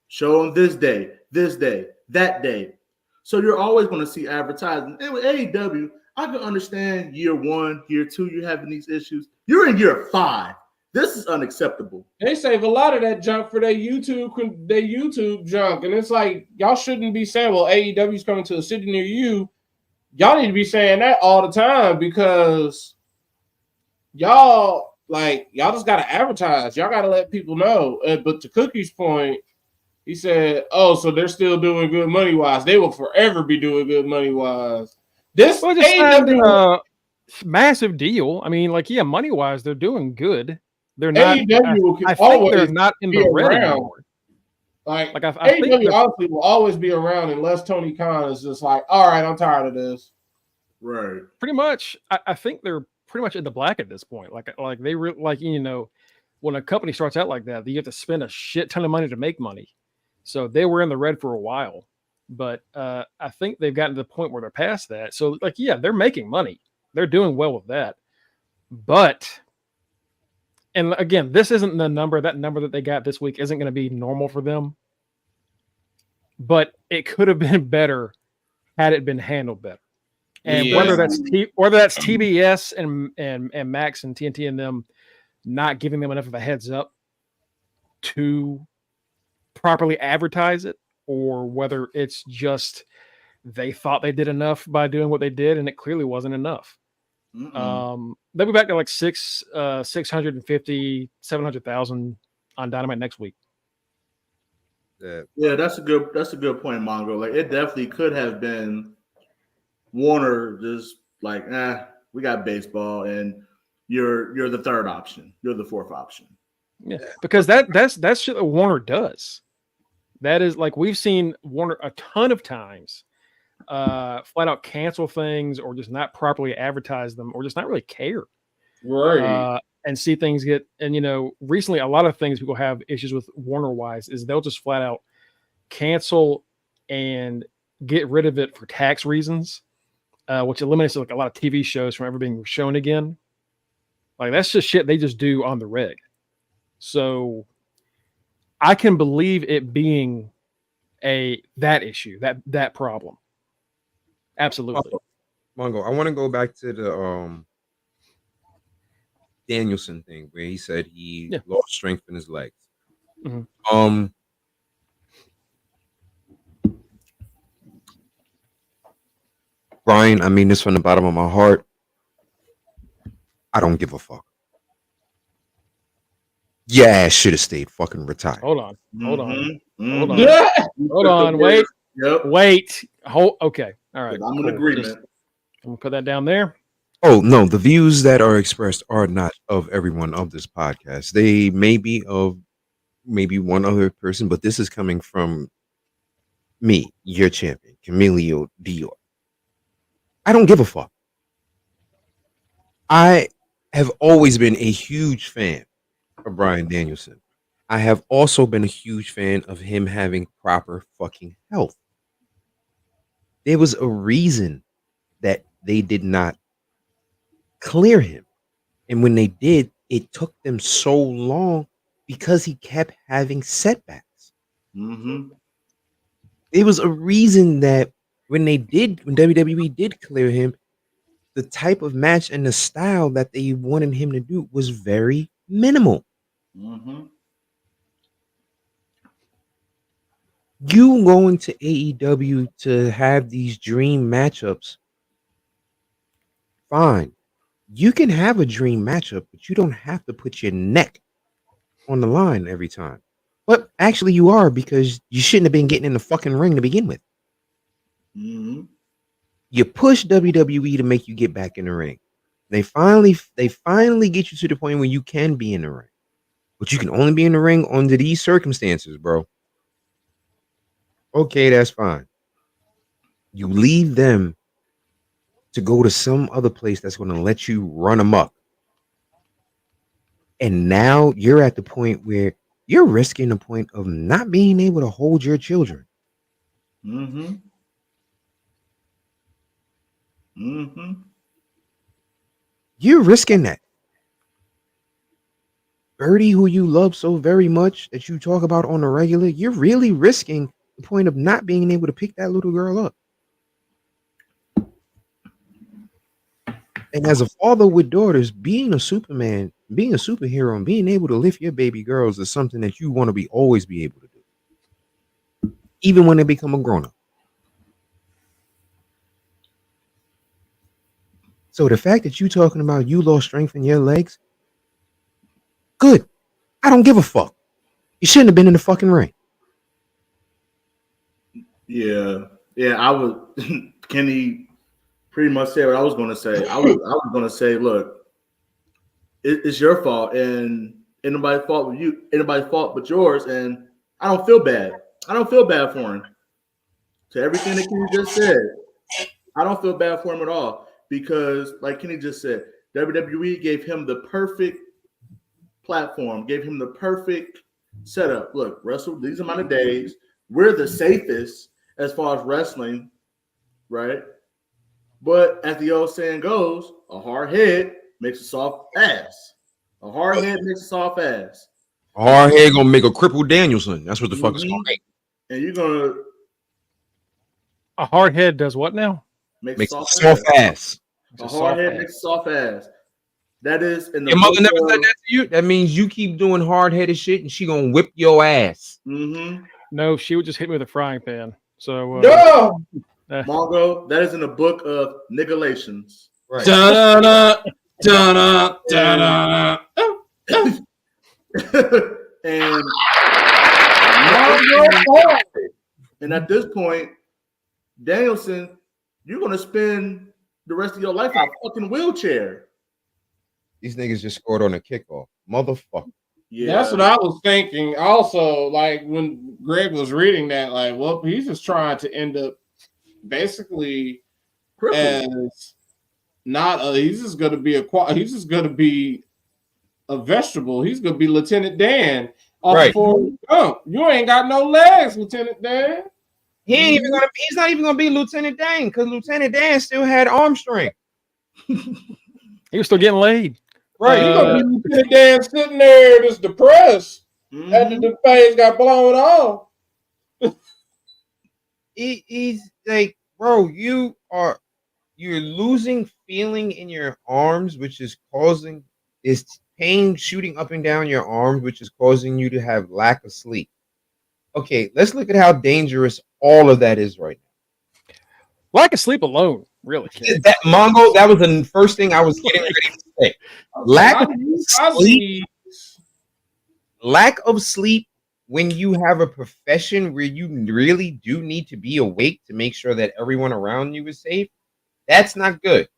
Show on this day, that day. So you're always going to see advertising. And with AEW, I can understand year 1, year 2, you're having these issues. You're in year 5. This is unacceptable. They save a lot of that junk for their YouTube junk, and it's like y'all shouldn't be saying, "Well, AEW's coming to a city near you." Y'all need to be saying that all the time because y'all just gotta advertise. Y'all gotta let people know. But to Cookie's point, he said, "Oh, so they're still doing good money wise. They will forever be doing good money wise." This AEW massive deal. I mean, money wise, they're doing good. They're not. I think they're not in the red anymore. I think AEW honestly will always be around unless Tony Khan is just like, all right, I'm tired of this. Right. Pretty much. I think they're pretty much in the black at this point. When a company starts out like that, you have to spend a shit ton of money to make money. So they were in the red for a while, but I think they've gotten to the point where they're past that. So they're making money. They're doing well with that. But, and again, this isn't the number. That number that they got this week isn't going to be normal for them. But it could have been better had it been handled better. And whether that's TBS and Max and TNT and them not giving them enough of a heads up to properly advertise it, or whether it's just they thought they did enough by doing what they did and it clearly wasn't enough. They'll be back to 650, 700,000 on Dynamite next week. Yeah, that's a good point, Mongo. Like it definitely could have been Warner just like, we got baseball, and you're the third option. You're the fourth option. Yeah, because that's shit that Warner does. That is like we've seen Warner a ton of times flat out cancel things or just not properly advertise them or just not really care. Right. And see things get, and recently a lot of things people have issues with Warner wise is they'll just flat out cancel and get rid of it for tax reasons, which eliminates like a lot of TV shows from ever being shown again. Like that's just shit they just do on the reg. So I can believe it being that issue, that problem. Absolutely. Mongo, I want to go back to the Danielson thing where he said he lost strength in his legs. Mm-hmm. Brian, I mean this from the bottom of my heart. I don't give a fuck. Your ass should have stayed fucking retired. Hold on. Yeah. Hold on. Wait. Yep. Wait. Okay. All right. I'm in agreement. I'm gonna put that down there. Oh no, the views that are expressed are not of everyone of this podcast. They may be of maybe one other person, but this is coming from me, your champion, Camilio Dior. I don't give a fuck. I have always been a huge fan of Bryan Danielson. I have also been a huge fan of him having proper fucking health. There was a reason that they did not clear him. And when they did, it took them so long because he kept having setbacks. Mm-hmm. There was a reason that when WWE did clear him, the type of match and the style that they wanted him to do was very minimal. Mm-hmm. You going to AEW to have these dream matchups, fine. You can have a dream matchup, but you don't have to put your neck on the line every time. But actually you are, because you shouldn't have been getting in the fucking ring to begin with. Mm-hmm. You push WWE to make you get back in the ring. They finally get you to the point where you can be in the ring. But you can only be in the ring under these circumstances, bro. Okay, that's fine. You leave them to go to some other place that's going to let you run amok. And now you're at the point where you're risking the point of not being able to hold your children. Mm-hmm. Mm-hmm. You're risking that. Birdie, who you love so very much that you talk about on the regular, you're really risking the point of not being able to pick that little girl up. And as a father with daughters, being a Superman, being a superhero, and being able to lift your baby girls is something that you want to always be able to do, even when they become a grown-up. So the fact that you talking about you lost strength in your legs, good. I don't give a fuck. You shouldn't have been in the fucking ring. Yeah. I would. Kenny pretty much said what I was going to say. I was going to say, look, it's your fault, and ain't nobody's fault with you. Ain't nobody's fault but yours, and I don't feel bad. I don't feel bad for him. To everything that Kenny just said, I don't feel bad for him at all, because, like Kenny just said, WWE gave him the perfect platform, gave him the perfect setup. Look, wrestle these amount of days. We're the safest as far as wrestling, right? But as the old saying goes, a hard head makes a soft ass. A hard head makes a soft ass. A hard head gonna make a crippled Danielson. That's what the fuck is gonna make. And you're gonna A hard head does what now? Makes a soft ass. A hard head makes a soft ass. That is in the your mother never said that to you. That means you keep doing hard-headed shit, and she gonna whip your ass. Mm-hmm. No, she would just hit me with a frying pan. So No. Mongo, that is in the book of Nigalations. Right. Da-da-da, da-da, da-da. And And at this point, Danielson, you're gonna spend the rest of your life in a fucking wheelchair. These niggas just scored on a kickoff. Motherfucker. Yeah, That's what I was thinking. Also, like when Greg was reading that, like, well, he's just trying to end up basically as not a. He's just going to be a vegetable. He's going to be Lieutenant Dan. Right. You ain't got no legs, Lieutenant Dan. He's not even gonna be Lieutenant Dan because Lieutenant Dan still had arm strength. He was still getting laid. Right. He's gonna be Lieutenant Dan sitting there just depressed after the face got blown off. He's like, bro, you're losing feeling in your arms, which is causing this pain shooting up and down your arms, which is causing you to have lack of sleep. Okay, let's look at how dangerous all of that is right now. Lack of sleep alone, really. That Mongo, that was the first thing I was getting ready to say. Lack of sleep when you have a profession where you really do need to be awake to make sure that everyone around you is safe. That's not good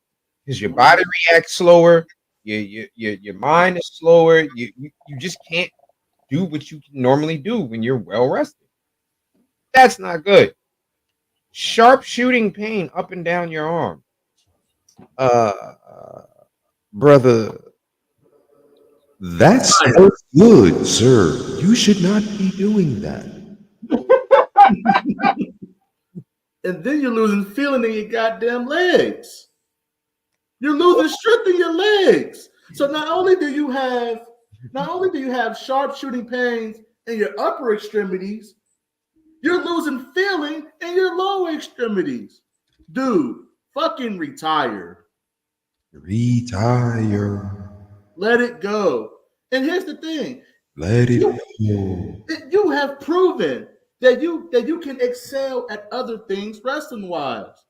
because your body reacts slower, your mind is slower. You just can't do what you can normally do when you're well rested. That's not good. Sharp shooting pain up and down your arm. Brother, that's not good, sir. You should not be doing that. And then you're losing feeling in your goddamn legs. You're losing strength in your legs. So not only do you have sharp shooting pains in your upper extremities, you're losing feeling in your lower extremities. Dude, fucking retire. Retire. Let it go. And here's the thing. Let it go. You have proven that you can excel at other things wrestling-wise.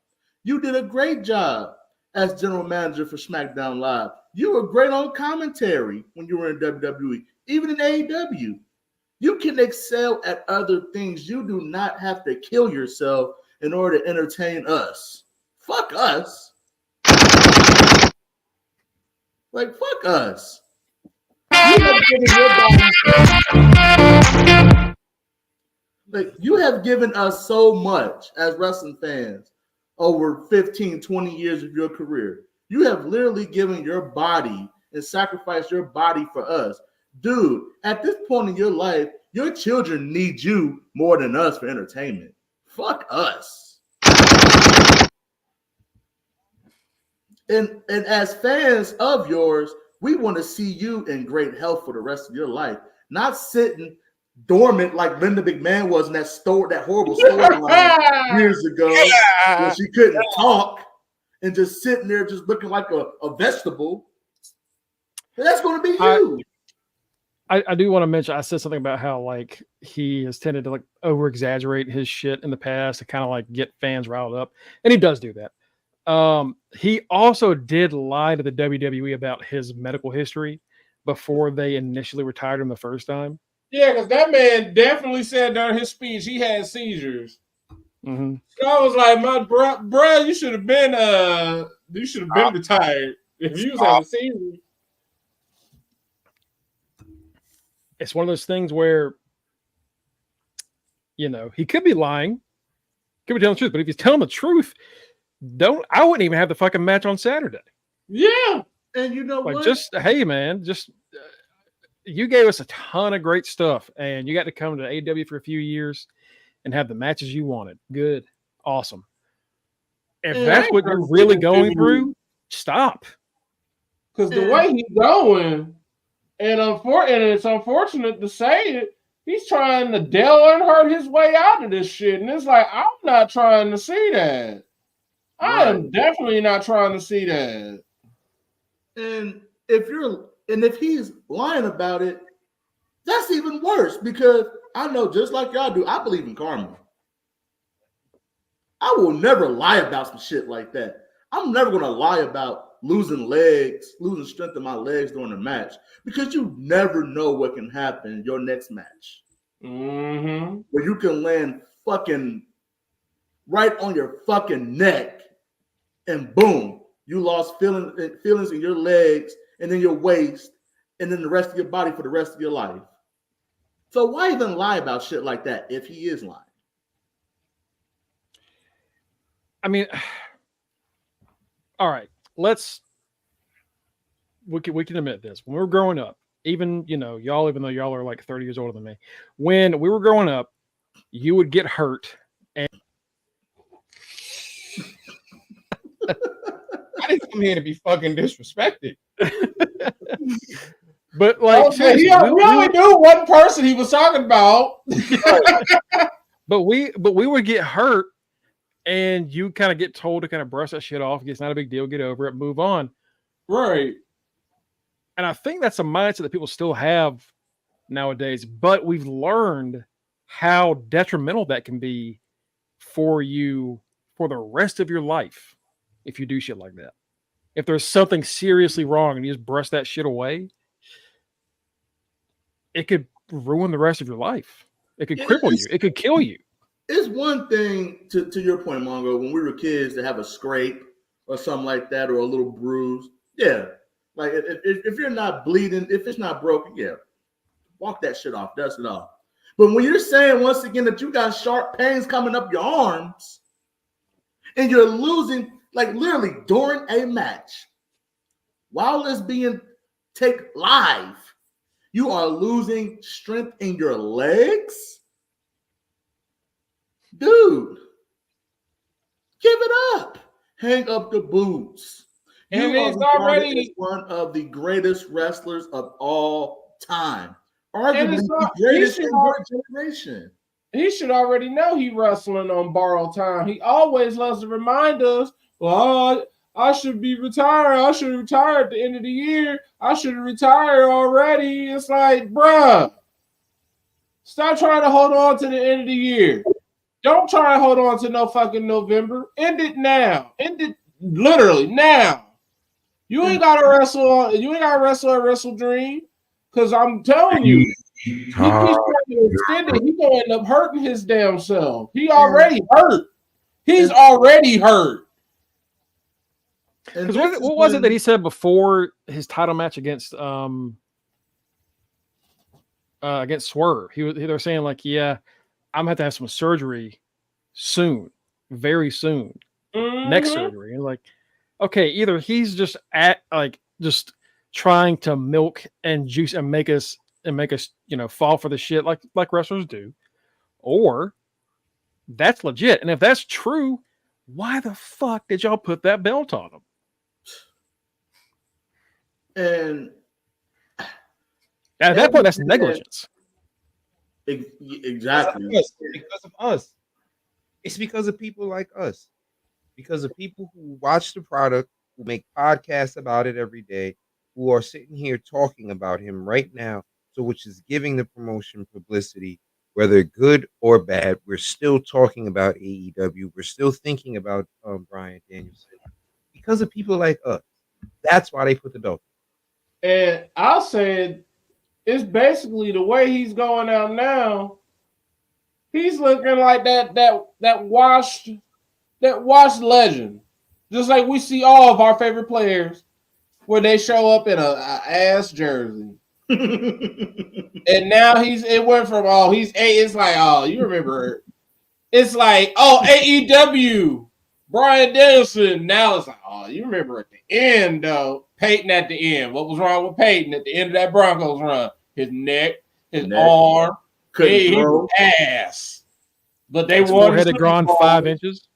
You did a great job as general manager for SmackDown Live. You were great on commentary when you were in WWE, even in AEW. You can excel at other things. You do not have to kill yourself in order to entertain us. Fuck us. Like, fuck us. You have given us so much as wrestling fans over 15, 20 years of your career. You have literally given your body and sacrificed your body for us. Dude, at this point in your life, your children need you more than us for entertainment. Fuck us. And as fans of yours, we want to see you in great health for the rest of your life, not sitting dormant like Linda McMahon was in that horrible storyline years ago when she couldn't talk and just sitting there just looking like a vegetable. That's going to be you. I do want to mention, I said something about how like he has tended to like over exaggerate his shit in the past to kind of like get fans riled up. And he does do that. He also did lie to the WWE about his medical history before they initially retired him the first time. Yeah, because that man definitely said during his speech he had seizures. Mm-hmm. So I was like, my bro, you should have been retired if you was having seizures. It's one of those things where, you know, he could be lying, could be telling the truth, but if he's telling the truth, I wouldn't even have the fucking match on Saturday. Yeah. And you know like, what? just, hey, man, just you gave us a ton of great stuff, and you got to come to AEW for a few years and have the matches you wanted. Good. Awesome. If that's what you're really going through, stop. Because the way he's going, and it's unfortunate to say it, he's trying to Dale Earnhardt his way out of this shit. And it's like, I'm not trying to see that. I am definitely not trying to see that. And if he's lying about it, that's even worse because I know just like y'all do, I believe in karma. I will never lie about some shit like that. I'm never going to lie about losing strength in my legs during a match because you never know what can happen in your next match. Mm-hmm. Where you can land fucking right on your fucking neck, and boom, you lost feelings in your legs, and then your waist, and then the rest of your body for the rest of your life. So why even lie about shit like that if he is lying? I mean, all right, we can admit this. When we were growing up, even y'all, even though y'all are like 30 years older than me, when we were growing up, you would get hurt, and I didn't come here to be fucking disrespected. but like seriously, we only knew one person he was talking about. but we would get hurt, and you kind of get told to kind of brush that shit off. It's not a big deal. Get over it. Move on. Right. And I think that's a mindset that people still have nowadays. But we've learned how detrimental that can be for you for the rest of your life if you do shit like that. If there's something seriously wrong and you just brush that shit away, it could ruin the rest of your life. It could cripple you. It could kill you. It's one thing, to your point, Mongo, when we were kids, to have a scrape or something like that, or a little bruise. Yeah. Like, if you're not bleeding, if it's not broken, yeah, walk that shit off, dust it off. But when you're saying, once again, that you got sharp pains coming up your arms, and you're losing, like literally during a match, while it's being taped live, you are losing strength in your legs? Dude, give it up. Hang up the boots. And You it's are regarded already as one of the greatest wrestlers of all time. Arguably it's the not- greatest he in should your generation. he should already know he wrestling on borrowed time. He always loves to remind us, well, I should be retired. I should retire at the end of the year. I should retire already. It's like, bruh, stop trying to hold on to the end of the year. Don't try to hold on to no fucking November. End it now. End it literally now. You ain't gotta wrestle. You ain't gotta wrestle at Wrestle Dream. Cause I'm telling you, he keeps trying to extend it. He's gonna end up hurting his damn self. He already hurt. He's already hurt. Because what was it that he said before his title match against Swerve? They were saying like, yeah, I'm gonna have to have some surgery soon, very soon, next surgery. And like, okay, either he's just just trying to milk and juice and make us fall for the shit like wrestlers do, or that's legit. And if that's true, why the fuck did y'all put that belt on him? And at that point, that's negligence. Exactly. Because of us. It's because of people like us. Because of people who watch the product, who make podcasts about it every day, who are sitting here talking about him right now, so which is giving the promotion publicity, whether good or bad. We're still talking about AEW. We're still thinking about Bryan Danielson. Because of people like us. That's why they put the belt. And I'll say it's basically the way he's going out now. He's looking like that washed legend, just like we see all of our favorite players, where they show up in a ass jersey, and now it went from it's like you remember, it's like AEW, Bryan Danielson. Now it's like you remember at the end though. Peyton at the end. What was wrong with Peyton at the end of that Broncos run? His neck, his arm, his ass. But they won. Forehead had grown 5 inches.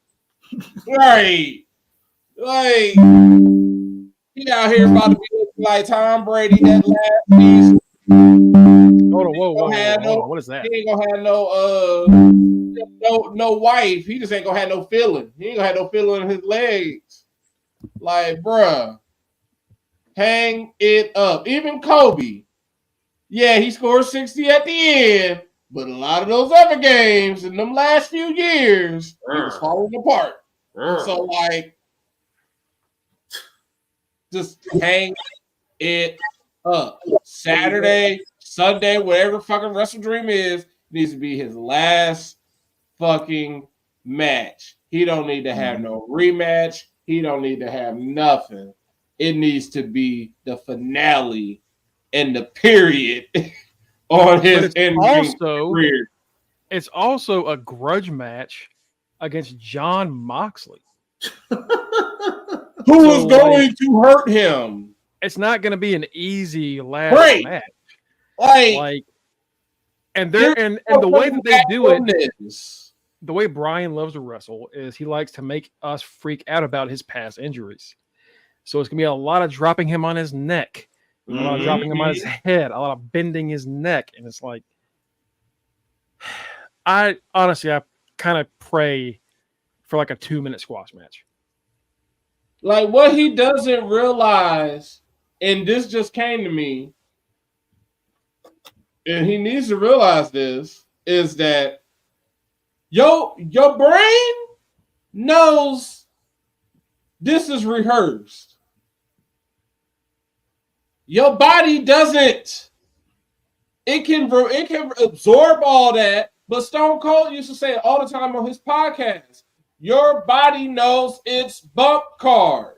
Right. Like, he out here about to be like Tom Brady that last season. Hold on, whoa. What is that? He ain't gonna have no wife. He just ain't gonna have no feeling. He ain't gonna have no feeling in his legs. Like, bruh. Hang it up. Even Kobe. Yeah, he scored 60 at the end, but a lot of those other games in them last few years, it was falling apart. So, like, just hang it up. Saturday, Sunday, whatever fucking Wrestle Dream is, needs to be his last fucking match. He don't need to have no rematch. He don't need to have nothing. It needs to be the finale and the period on his career. It's also a grudge match against John Moxley. Who was going to hurt him? It's not going to be an easy last match. And the way that they do it, the way Brian loves to wrestle is he likes to make us freak out about his past injuries. So it's going to be a lot of dropping him on his neck, a lot of dropping him on his head, a lot of bending his neck. And it's like, I kind of pray for like a 2-minute squash match. Like what he doesn't realize, and this just came to me, and he needs to realize this, is that your brain knows this is rehearsed. Your body doesn't. It can absorb all that, but Stone Cold used to say it all the time on his podcast. Your body knows its bump card.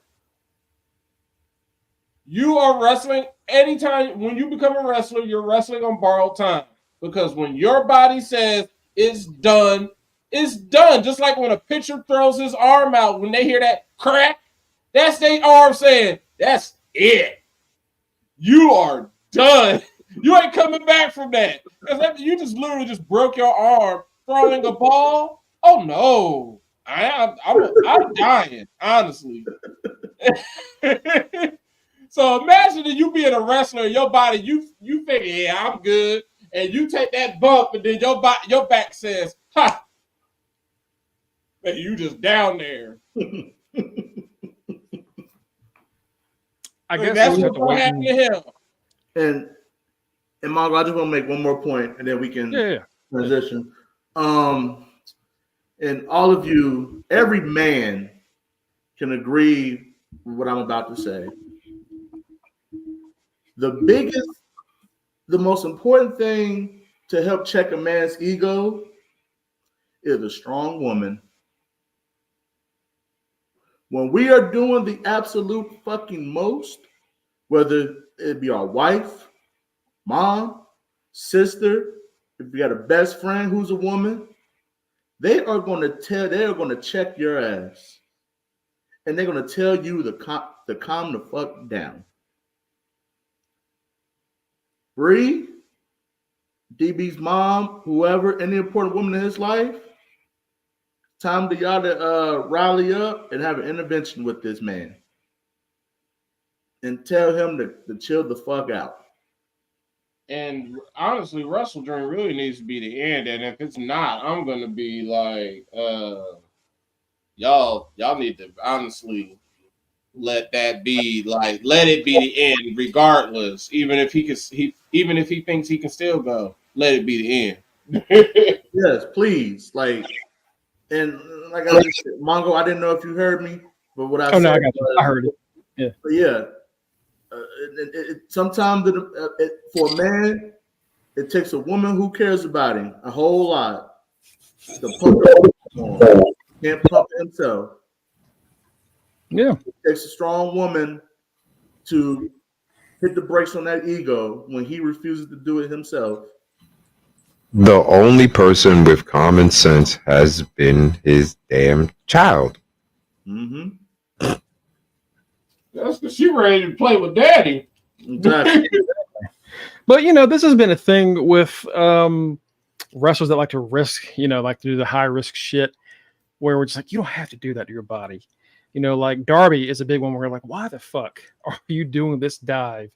You are wrestling anytime. When you become a wrestler, you're wrestling on borrowed time. Because when your body says it's done, it's done. Just like when a pitcher throws his arm out, when they hear that crack, that's their arm saying, that's it. You are done. You ain't coming back from that. Because you just literally just broke your arm throwing a ball. Oh, no. I'm dying, honestly. So imagine that you being a wrestler, your body, you think, yeah, I'm good, and you take that bump, and then your back says, ha, and you just down there. I guess that's what happened to him. And Mongo, I just want to make one more point, and then we can transition. And all of you, every man can agree with what I'm about to say. The most important thing to help check a man's ego is a strong woman. When we are doing the absolute fucking most, whether it be our wife, mom, sister, if you got a best friend who's a woman, they are going to check your ass. And they're going to tell you to calm the fuck down. Bree, DB's mom, whoever, any important woman in his life, time to y'all to rally up and have an intervention with this man. And tell him to chill the fuck out. And honestly, Wrestle Dream really needs to be the end. And if it's not, I'm gonna be like, y'all need to honestly let that be like, let it be the end, regardless. Even if he thinks he can still go, let it be the end. Yes, please. Like I said, Mongo, I didn't know if you heard me, but what I said, no, I got you. I heard it. Yeah, but yeah. Sometimes for a man, it takes a woman who cares about him a whole lot to pump him. Can't pump himself. Yeah, it takes a strong woman to hit the brakes on that ego when he refuses to do it himself. The only person with common sense has been his damn child. Mm-hmm. That's because she ready to play with daddy. Exactly. But this has been a thing with wrestlers that like to risk, like to do the high risk shit, where we're just like, you don't have to do that to your body. Like Darby is a big one where we're like, why the fuck are you doing this dive?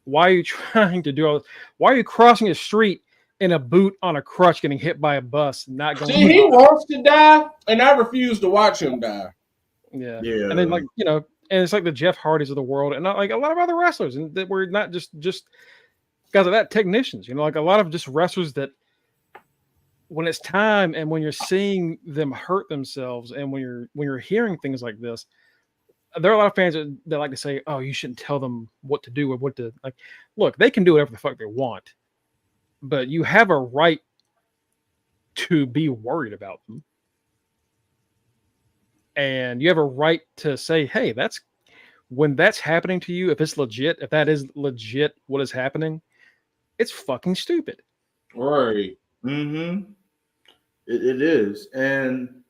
Why are you trying to do all this? Why are you crossing a street in a boot on a crutch, getting hit by a bus, not going? See, he wants to die, and I refuse to watch him die. Yeah. And then and it's like the Jeff Hardys of the world, and not like a lot of other wrestlers, and that we're not just guys like that, technicians. Like a lot of just wrestlers that when it's time and when you're seeing them hurt themselves, and when you're hearing things like this, there are a lot of fans that like to say, "Oh, you shouldn't tell them what to do or what to like." Look, they can do whatever the fuck they want, but you have a right to be worried about them. And you have a right to say, hey, when that's happening to you, if it's legit, if that is legit what is happening, it's fucking stupid. Right. Mm-hmm. It is. And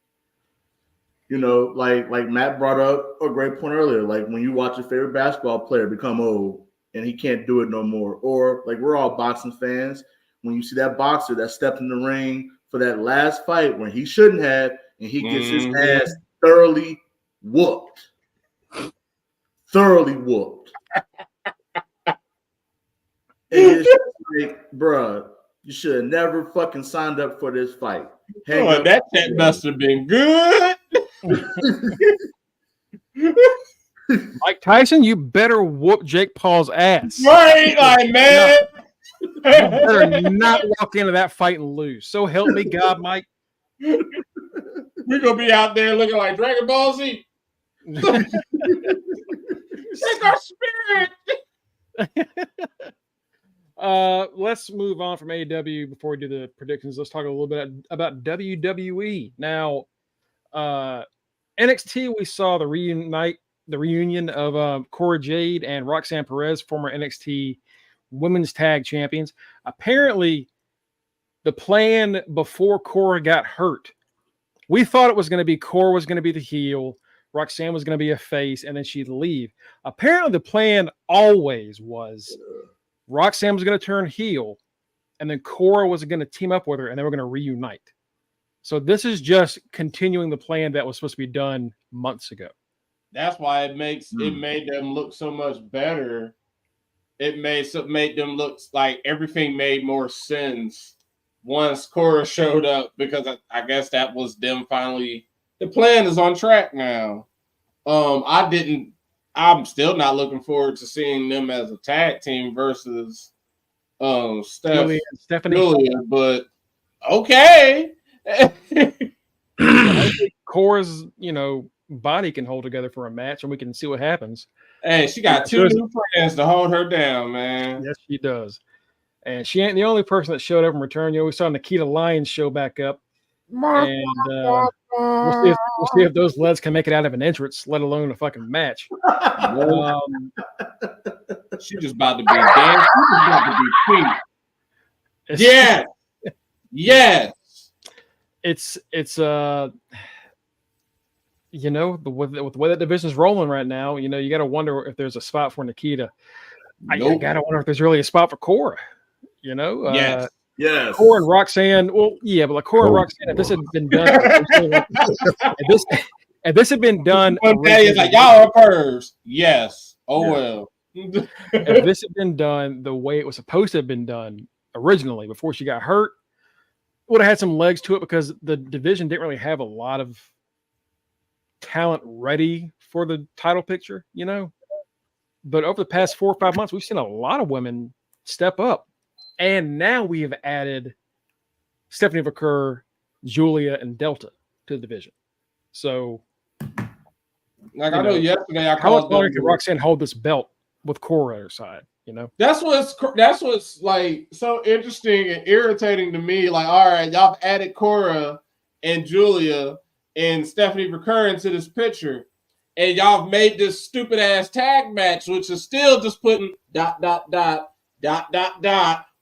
you know, like Matt brought up a great point earlier. Like when you watch your favorite basketball player become old and he can't do it no more, or like we're all boxing fans. When you see that boxer that stepped in the ring for that last fight when he shouldn't have, and he gets his ass thoroughly whooped. And it's like, bruh, you should have never fucking signed up for this fight. That check must have been good. Mike Tyson, you better whoop Jake Paul's ass. Right, like, man. You better not walk into that fight and lose. So help me God, Mike. We're gonna be out there looking like Dragon Ball Z. Take our spirit. Let's move on from AEW before we do the predictions. Let's talk a little bit about WWE. Now, NXT, we saw the reunion of Cora Jade and Roxanne Perez, former NXT Women's Tag Champions. Apparently, the plan before Cora got hurt, we thought it was going to be Cora was going to be the heel, Roxanne was going to be a face, and then she'd leave. Apparently, the plan always was Roxanne was going to turn heel, and then Cora was going to team up with her, and they were going to reunite. So this is just continuing the plan that was supposed to be done months ago. That's why it made them look so much better. It made them look like everything made more sense once Cora showed up, because I guess that was them finally. The plan is on track now. I'm still not looking forward to seeing them as a tag team versus Stephanie, but okay. Cora's, body can hold together for a match, and we can see what happens. Hey, she got two new friends to hold her down, man. Yes, she does. And she ain't the only person that showed up in return. We saw Nikita Lyons show back up. And we'll see if those legs can make it out of an entrance, let alone a fucking match. She's just about to be danced. She's about to be pink. Yes. Yes. It's with the way that division's rolling right now, you got to wonder if there's a spot for Nikita. Nope. I got to wonder if there's really a spot for Cora. Yes. Cora and Roxanne. Well, yeah, but like Cora and Roxanne, if this had been done, if this had been done, one day it's like y'all are pervs. Yes. Oh well. If this had been done the way it was supposed to have been done originally, before she got hurt, would have had some legs to it, because the division didn't really have a lot of talent ready for the title picture, But over the past 4 or 5 months, we've seen a lot of women step up. And now we have added Stephanie Vaquer, Julia, and Delta to the division. So, like I know yesterday, I how much called longer can Roxanne hold this belt with Cora at her side? That's what's like so interesting and irritating to me. Like, all right, y'all added Cora and Julia and Stephanie Vaquer into this picture, and y'all made this stupid ass tag match, which is still just putting ...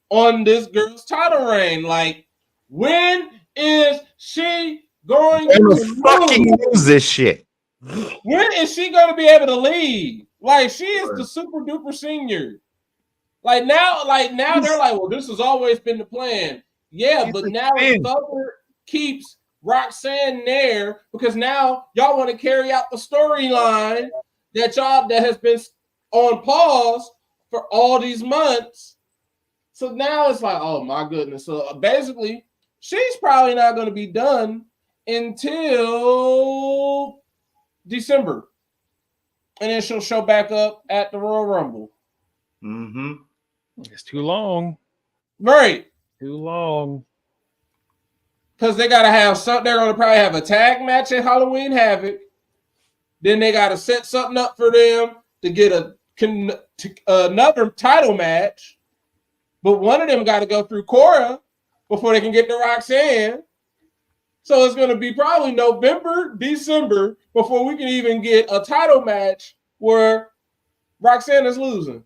on this girl's title reign. Like, when is she going to fucking lose this shit? When is she going to be able to leave? Like, she is the super duper senior. Like now they're like, well, this has always been the plan. Yeah, but now Thugger keeps Roxanne there because now y'all want to carry out the storyline that has been on pause for all these months. So now it's like, oh my goodness. So basically, she's probably not going to be done until December. And then she'll show back up at the Royal Rumble. Mm-hmm. It's too long. Right. Too long. Because they got to have something. They're going to probably have a tag match at Halloween Havoc. Then they got to set something up for them to get another title match. But one of them got to go through Cora before they can get to Roxanne. So it's going to be probably November, December before we can even get a title match where Roxanne is losing.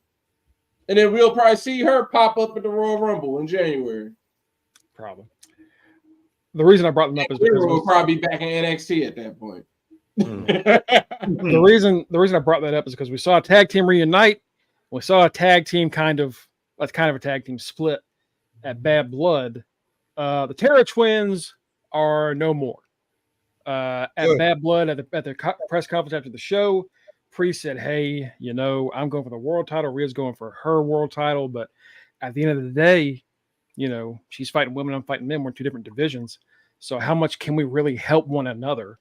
And then we'll probably see her pop up at the Royal Rumble in January. Probably. The reason I brought them up is because we'll probably be back in NXT at that point. the reason I brought that up is because we saw a tag team reunite. We saw a tag team kind of a tag team split at Bad Blood. The Terra Twins are no more. At Bad Blood at the press conference after the show, Priest said, "Hey, I'm going for the world title. Rhea's going for her world title, but at the end of the day, she's fighting women, I'm fighting men. We're in two different divisions. So how much can we really help one another?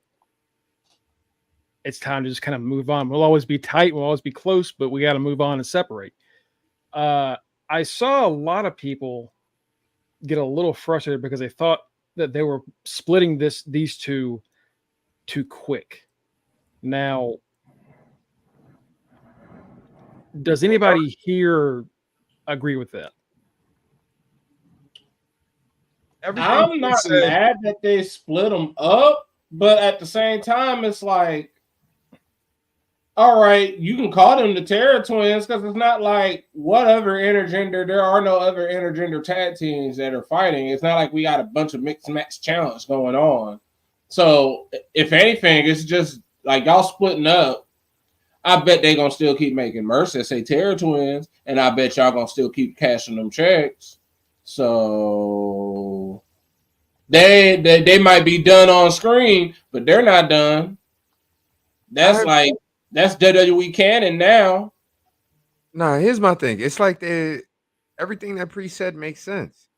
It's time to just kind of move on. We'll always be tight. We'll always be close, but we got to move on and separate." I saw a lot of people get a little frustrated because they thought that they were splitting these two too quick. Now, does anybody here agree with that? I'm not mad that they split them up, but at the same time, it's like, all right, you can call them the Terra Twins because it's not like whatever intergender. There are no other intergender tag teams that are fighting. It's not like we got a bunch of mixed match challenge going on. So if anything, it's just like y'all splitting up. I bet they're gonna still keep making merch that say Terra Twins, and I bet y'all gonna still keep cashing them checks. So they might be done on screen, but they're not done. That's WWE canon now. Nah, here's my thing. It's like everything that Priest said makes sense.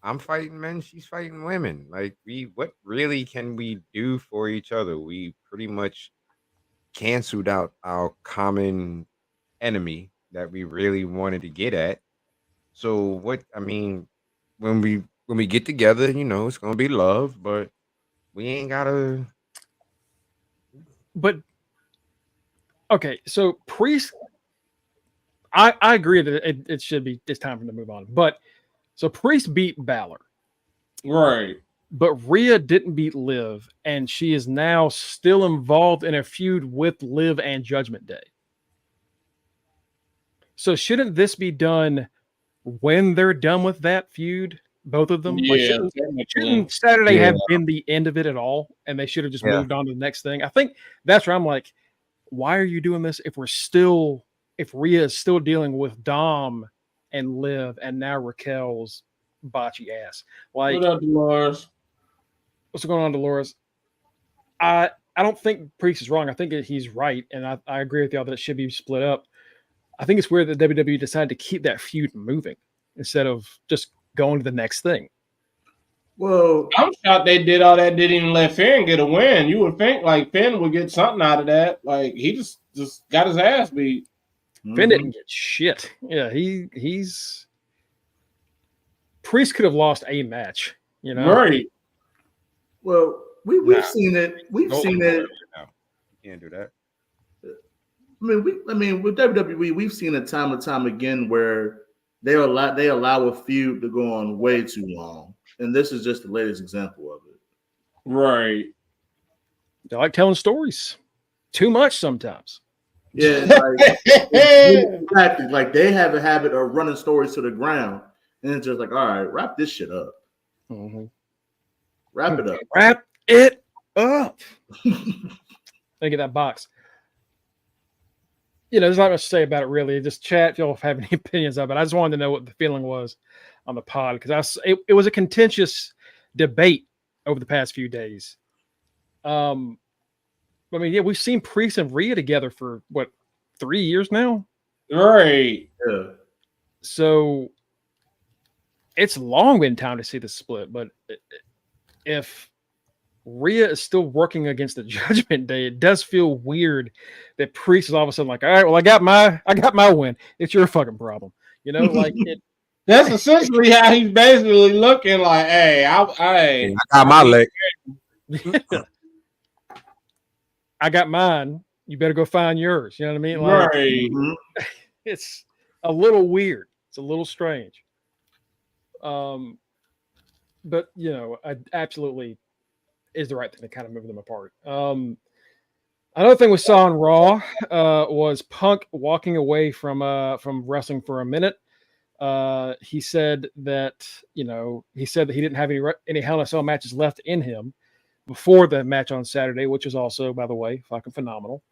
I'm fighting men, she's fighting women. Like, what really can we do for each other? We pretty much canceled out our common enemy that we really wanted to get at. So when we get together, it's gonna be love, but we ain't gotta. But okay, so Priest, I agree that it should be. It's time for them to move on. But so Priest beat Balor, right? But Rhea didn't beat Liv, and she is now still involved in a feud with Liv and Judgment Day. So shouldn't this be done when they're done with that feud? Both of them? Yeah. Shouldn't Saturday have been the end of it at all? And they should have just moved on to the next thing. I think that's where I'm like, why are you doing this if Rhea is still dealing with Dom and Liv and now Raquel's botchy ass? Like, what up, Dolores? What's going on, Dolores? I don't think Priest is wrong. I think he's right. And I agree with y'all that it should be split up. I think it's weird that WWE decided to keep that feud moving instead of just going to the next thing. Well, I'm shocked they did all that. Didn't even let Finn get a win. You would think like Finn would get something out of that. Like he just got his ass beat. Finn didn't get shit. Yeah, he's Priest could have lost a match. Right. Well, we've seen it. We've seen it. No, you can't do that. I mean, with WWE, we've seen it time and time again where they allow a feud to go on way too long, and this is just the latest example of it. Right. They like telling stories too much sometimes. Yeah, exactly. Like they have a habit of running stories to the ground, and it's just like, all right, wrap this shit up. Mm-hmm. Wrap it up. Wrap it up. Look at that box. There's not much to say about it, really. Just chat if y'all have any opinions of it. I just wanted to know what the feeling was on the pod because it was a contentious debate over the past few days. We've seen Priest and Rhea together for 3 years now? Right. Yeah. So it's long been time to see the split, but if Rhea is still working against the Judgment Day, it does feel weird that Priest is all of a sudden like, all right, well, I got my win. It's your fucking problem. Like it. That's essentially how he's basically looking like, hey, I got my leg. I got mine. You better go find yours. You know what I mean? Like, Mm-hmm. It's a little weird. It's a little strange. But I absolutely is the right thing to kind of move them apart. Another thing we saw on Raw was Punk walking away from wrestling for a minute. He said that he didn't have any Hell in a Cell matches left in him before the match on Saturday, which is also, by the way, fucking phenomenal.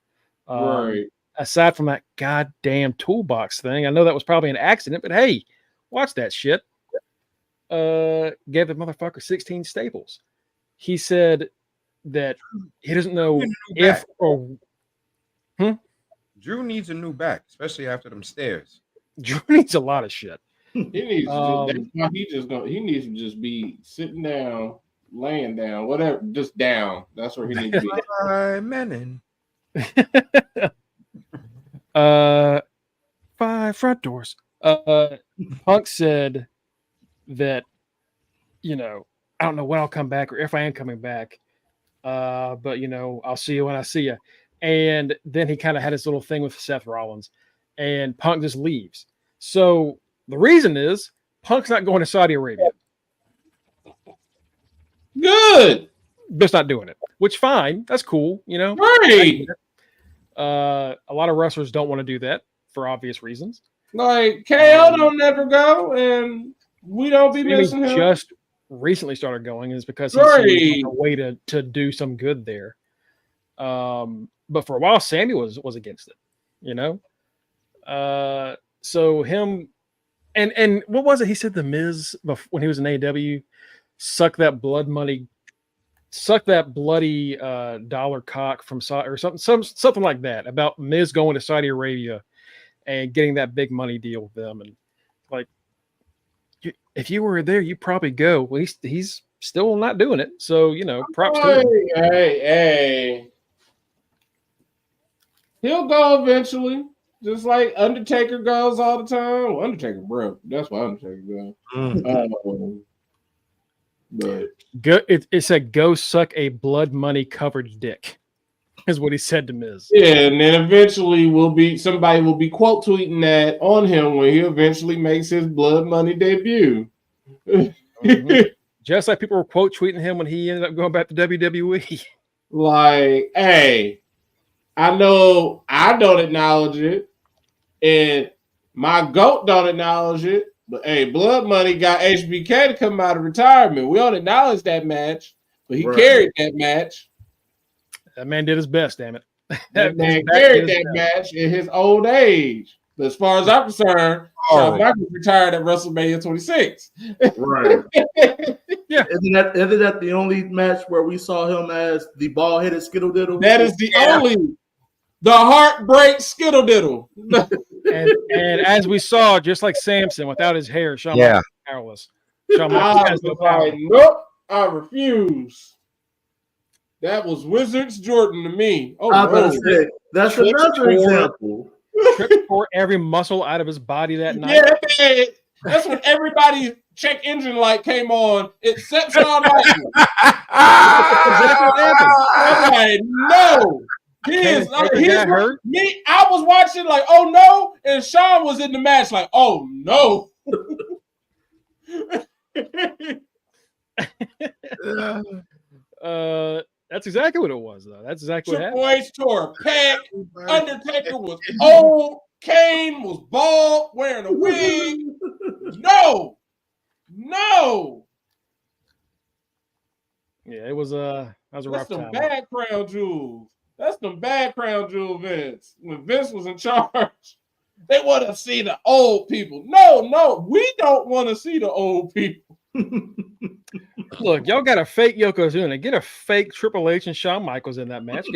Right. Aside from that goddamn toolbox thing, I know that was probably an accident, but hey, watch that shit. Gave the motherfucker 16 staples. He said that he doesn't know if or Drew needs a new back, especially after them stairs. Drew needs a lot of shit. He needs he needs to just be sitting down, laying down, whatever, just down. That's where he needs to be. Menon. 5 front doors. Punk said that, I don't know when I'll come back or if I am coming back. But I'll see you when I see you. And then he kind of had his little thing with Seth Rollins, and Punk just leaves. So the reason is Punk's not going to Saudi Arabia. Good. Just not doing it, which fine. That's cool. Right. A lot of wrestlers don't want to do that for obvious reasons. Like KO don't never go, and we don't be missing him. Just recently started going is because he's a way to do some good there. But for a while, Sammy was against it. So him and what was it? He said the Miz when he was in AEW, suck that bloody dollar cock from Saudi or something like that about Miz going to Saudi Arabia and getting that big money deal with them. And like, if you were there, you probably go. Well, he's still not doing it. So, props to him. Hey. He'll go eventually. Just like Undertaker goes all the time. Well, Undertaker broke. That's why Undertaker goes. But it said, go suck a blood money covered dick, is what he said to Miz. Yeah, and then eventually somebody will be quote tweeting that on him when he eventually makes his blood money debut. Mm-hmm. Just like people were quote tweeting him when he ended up going back to WWE. Like, hey, I know I don't acknowledge it, and my GOAT don't acknowledge it. But hey, Blood Money got HBK to come out of retirement. We don't acknowledge that match, but he carried that match. That man did his best, damn it. That man carried that match in his old age. But as far as I'm concerned, Shawn Michaels retired at WrestleMania 26. Right. Yeah. Isn't that the only match where we saw him as the ball-headed Skittle Diddle? That is the only heartbreak Skittle Diddle. and as we saw, just like Simpson, without his hair, Shawn Michaels is powerless. Shawn Michaels has no power. Nope, I refuse. That was Wizards Jordan to me. Oh, I was about to say, that's another example. Tripped for every muscle out of his body that night. Yeah, man. That's when everybody's check engine light came on, except Shawn Michaels. I'm like, no. I was watching like, oh no, and Shawn was in the match like, oh no. That's exactly what it was, though. That's exactly what happened. Triple H tore a pec. Undertaker was old. Kane was bald, wearing a wig. No. Yeah, it was a rough time. Bad crown jewels. That's them bad crown jewel Vince. When Vince was in charge, they want to see the old people. No, we don't want to see the old people. Look, y'all got a fake Yokozuna. Get a fake Triple H and Shawn Michaels in that match.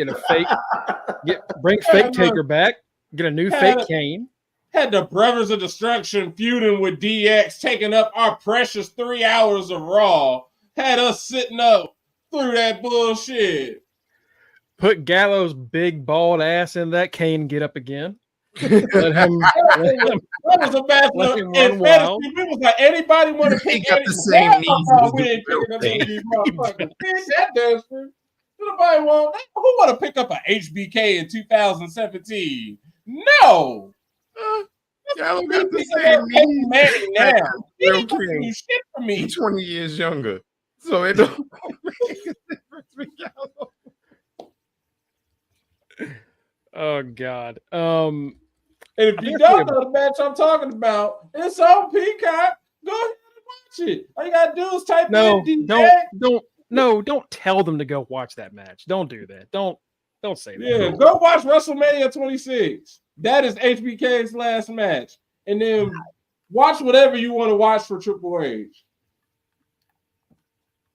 Bring fake Taker back. Get a new fake Kane. Had the Brothers of Destruction feuding with DX, taking up our precious 3 hours of Raw. Had us sitting up through that bullshit. Put Gallows' big bald ass in that Kane get up again. Let him that was a bad look. In fantasy, it was like anybody want to pick up the same knees. That desperate. Nobody want. Who want to pick up an HBK in 2017? No. Gallo got the same knees. Now he don't do shit for me. He's 20 years younger, so it don't make a difference Oh God. And if I you think don't know the match I'm talking about, it's on Peacock. Go ahead and watch it. All you gotta do is type no, in DJ. don't tell them to go watch that match. Don't do that. Don't say that. Yeah, go watch WrestleMania 26. That is HBK's last match. And then watch whatever you want to watch for Triple H.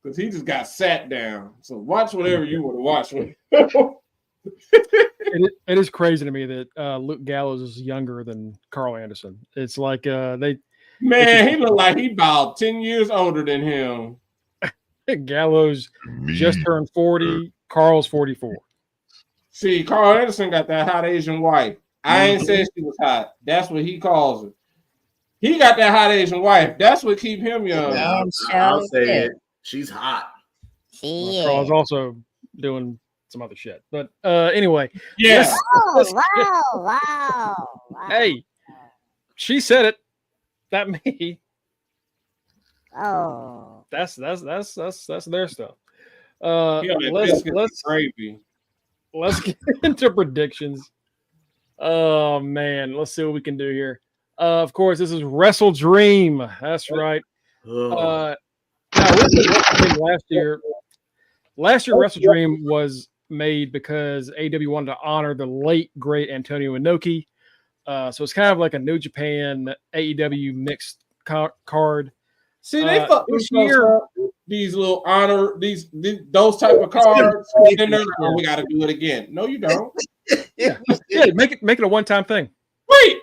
Because he just got sat down. So watch whatever you want to watch with. It is crazy to me that Luke Gallows is younger than Carl Anderson. It's like he looked like he about 10 years older than him. Gallows just turned 40. Carl's 44. See, Carl Anderson got that hot Asian wife. I ain't saying she was hot. That's what he calls her. He got that hot Asian wife. That's what keep him young. I'll say it. She's hot. Carl's also doing some other shit. But anyway. Yeah. Wow. Hey, she said it. Not me. Oh. That's their stuff. Let's get into predictions. Oh man, let's see what we can do here. Of course, this is Wrestle Dream. That's right. Now, last year, Wrestle Dream was made because AEW wanted to honor the late great Antonio Inoki. So it's kind of like a New Japan AEW mixed card. See, they fuck this year. These little honor, those type of cards. Then they're like, oh, we got to do it again. No, you don't. Yeah, make it a one-time thing. Wait.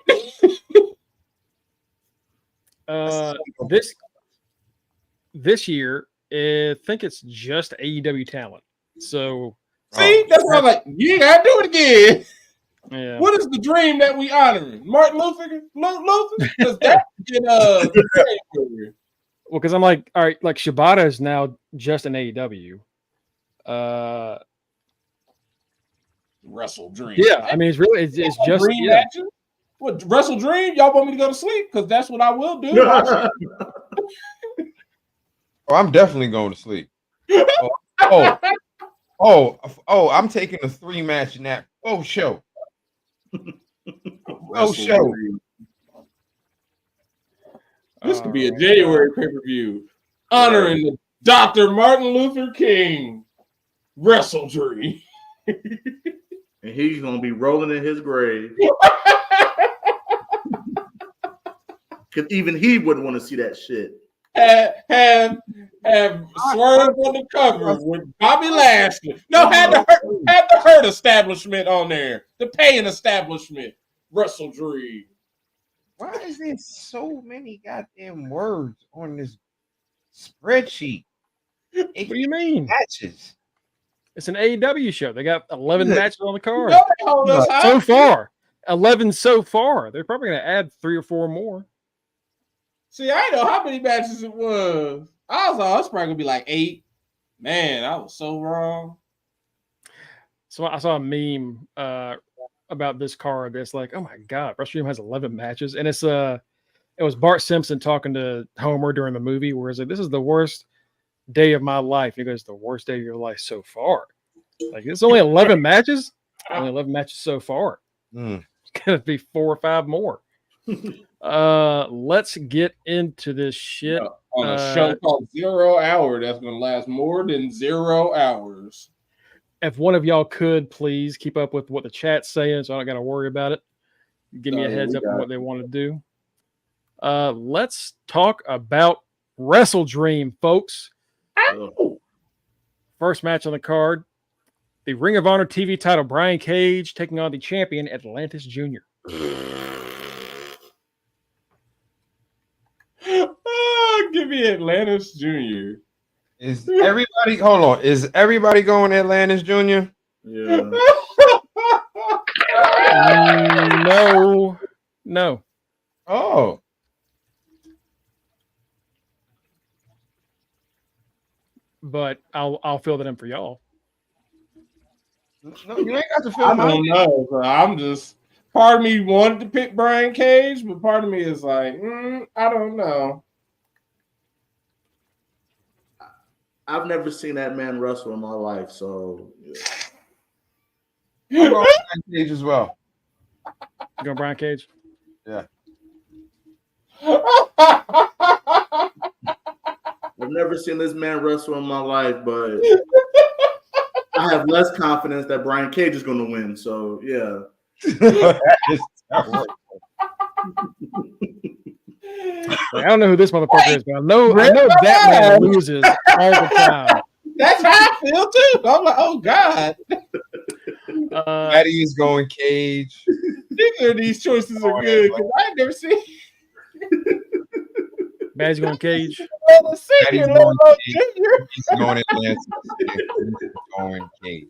This year, I think it's just AEW talent. So see, that's why I'm like, you gotta do it again. Yeah. What is the dream that we honoring? Martin Luther? Because that well, because I'm like, all right, like Shibata is now just an AEW. Wrestle Dream. Yeah, I mean, it's just dream matches. What Wrestle Dream? Y'all want me to go to sleep? Because that's what I will do. Oh, I'm definitely going to sleep. I'm taking a 3-match nap. Show. Show. This could be a January pay-per-view honoring the Dr. Martin Luther King Wrestle Dream. And he's gonna be rolling in his grave. Because even he wouldn't want to see that shit. Have Swerve on the cover with Bobby Lashley. No, had the Hurt establishment on there. The paying establishment. Wrestle Dream. Why is there so many goddamn words on this spreadsheet? What do you mean? Matches. It's an AEW show. They got 11 matches on the card. So far. 11 so far. They're probably going to add 3 or 4 more. See, I know how many matches it was. I was it's probably going to be like 8. Man, I was so wrong. So I saw a meme about this card that's like, oh my God, WrestleMania has 11 matches. And it was Bart Simpson talking to Homer during the movie where he's like, this is the worst day of my life. And he goes, the worst day of your life so far. Like, it's only 11 matches? Only 11 matches so far. It's going to be 4 or 5 more. Let's get into this shit. On a show called 0 Hour that's going to last more than 0 hours. If one of y'all could please keep up with what the chat's saying so I don't got to worry about it. Give me a heads up on what they want to do. Let's talk about Wrestle Dream, folks. First match on the card. The Ring of Honor TV title, Brian Cage taking on the champion, Atlantis Jr. Give me Atlantis Jr. Is everybody going Atlantis Jr.? Yeah. No. Oh. But I'll fill that in for y'all. No, you ain't got to fill I mine. don't know. So I'm just part of me wanted to pick Brian Cage, but part of me is like, I don't know. I've never seen that man wrestle in my life, so yeah. I'm going Brian Cage as well. You going Brian Cage? Yeah. I've never seen this man wrestle in my life, but I have less confidence that Brian Cage is going to win. So, yeah. That is terrible. Like, I don't know who this motherfucker is, but I know that man loses all the time. That's how I feel too. I'm like, oh God. Maddie is going Cage. Neither of these choices are good because I ain't never seen. Maddie's going Cage. Maddie's going Cage. He's going Atlanta. He's going Cage.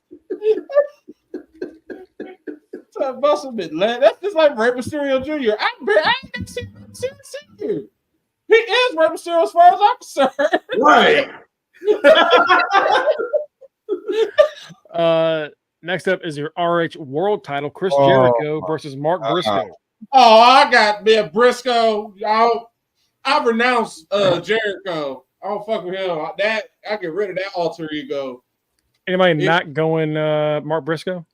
That's just like Rey Mysterio Jr. I ain't never seen Senior. He is Rey Mysterio as far as I'm concerned. Right. Next up is your RH World title, Chris Jericho versus Mark Briscoe. Oh, I got man Briscoe. I renounce Jericho. I don't fuck with him. I get rid of that alter ego. Anybody not going Mark Briscoe?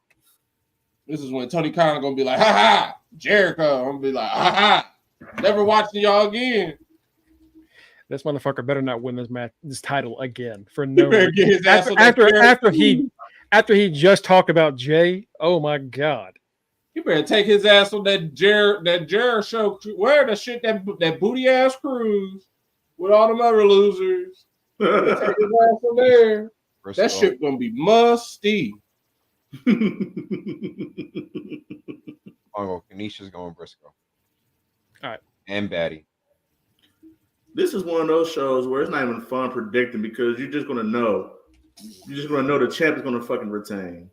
This is when Tony Khan gonna be like, ha ha, Jericho. I'm gonna be like, ha ha. Never watching y'all again. This motherfucker better not win this title again for no reason. Get his ass on After he just talked about Jay, oh my God. You better take his ass on that Jared show. Where the shit that booty ass cruise with all them other losers. Take his ass on there. Briscoe. That shit gonna be musty. Mongo, Kanisha's going Briscoe. All right. And Batty. This is one of those shows where it's not even fun predicting because you're just gonna know. You're just gonna know the champ is gonna fucking retain.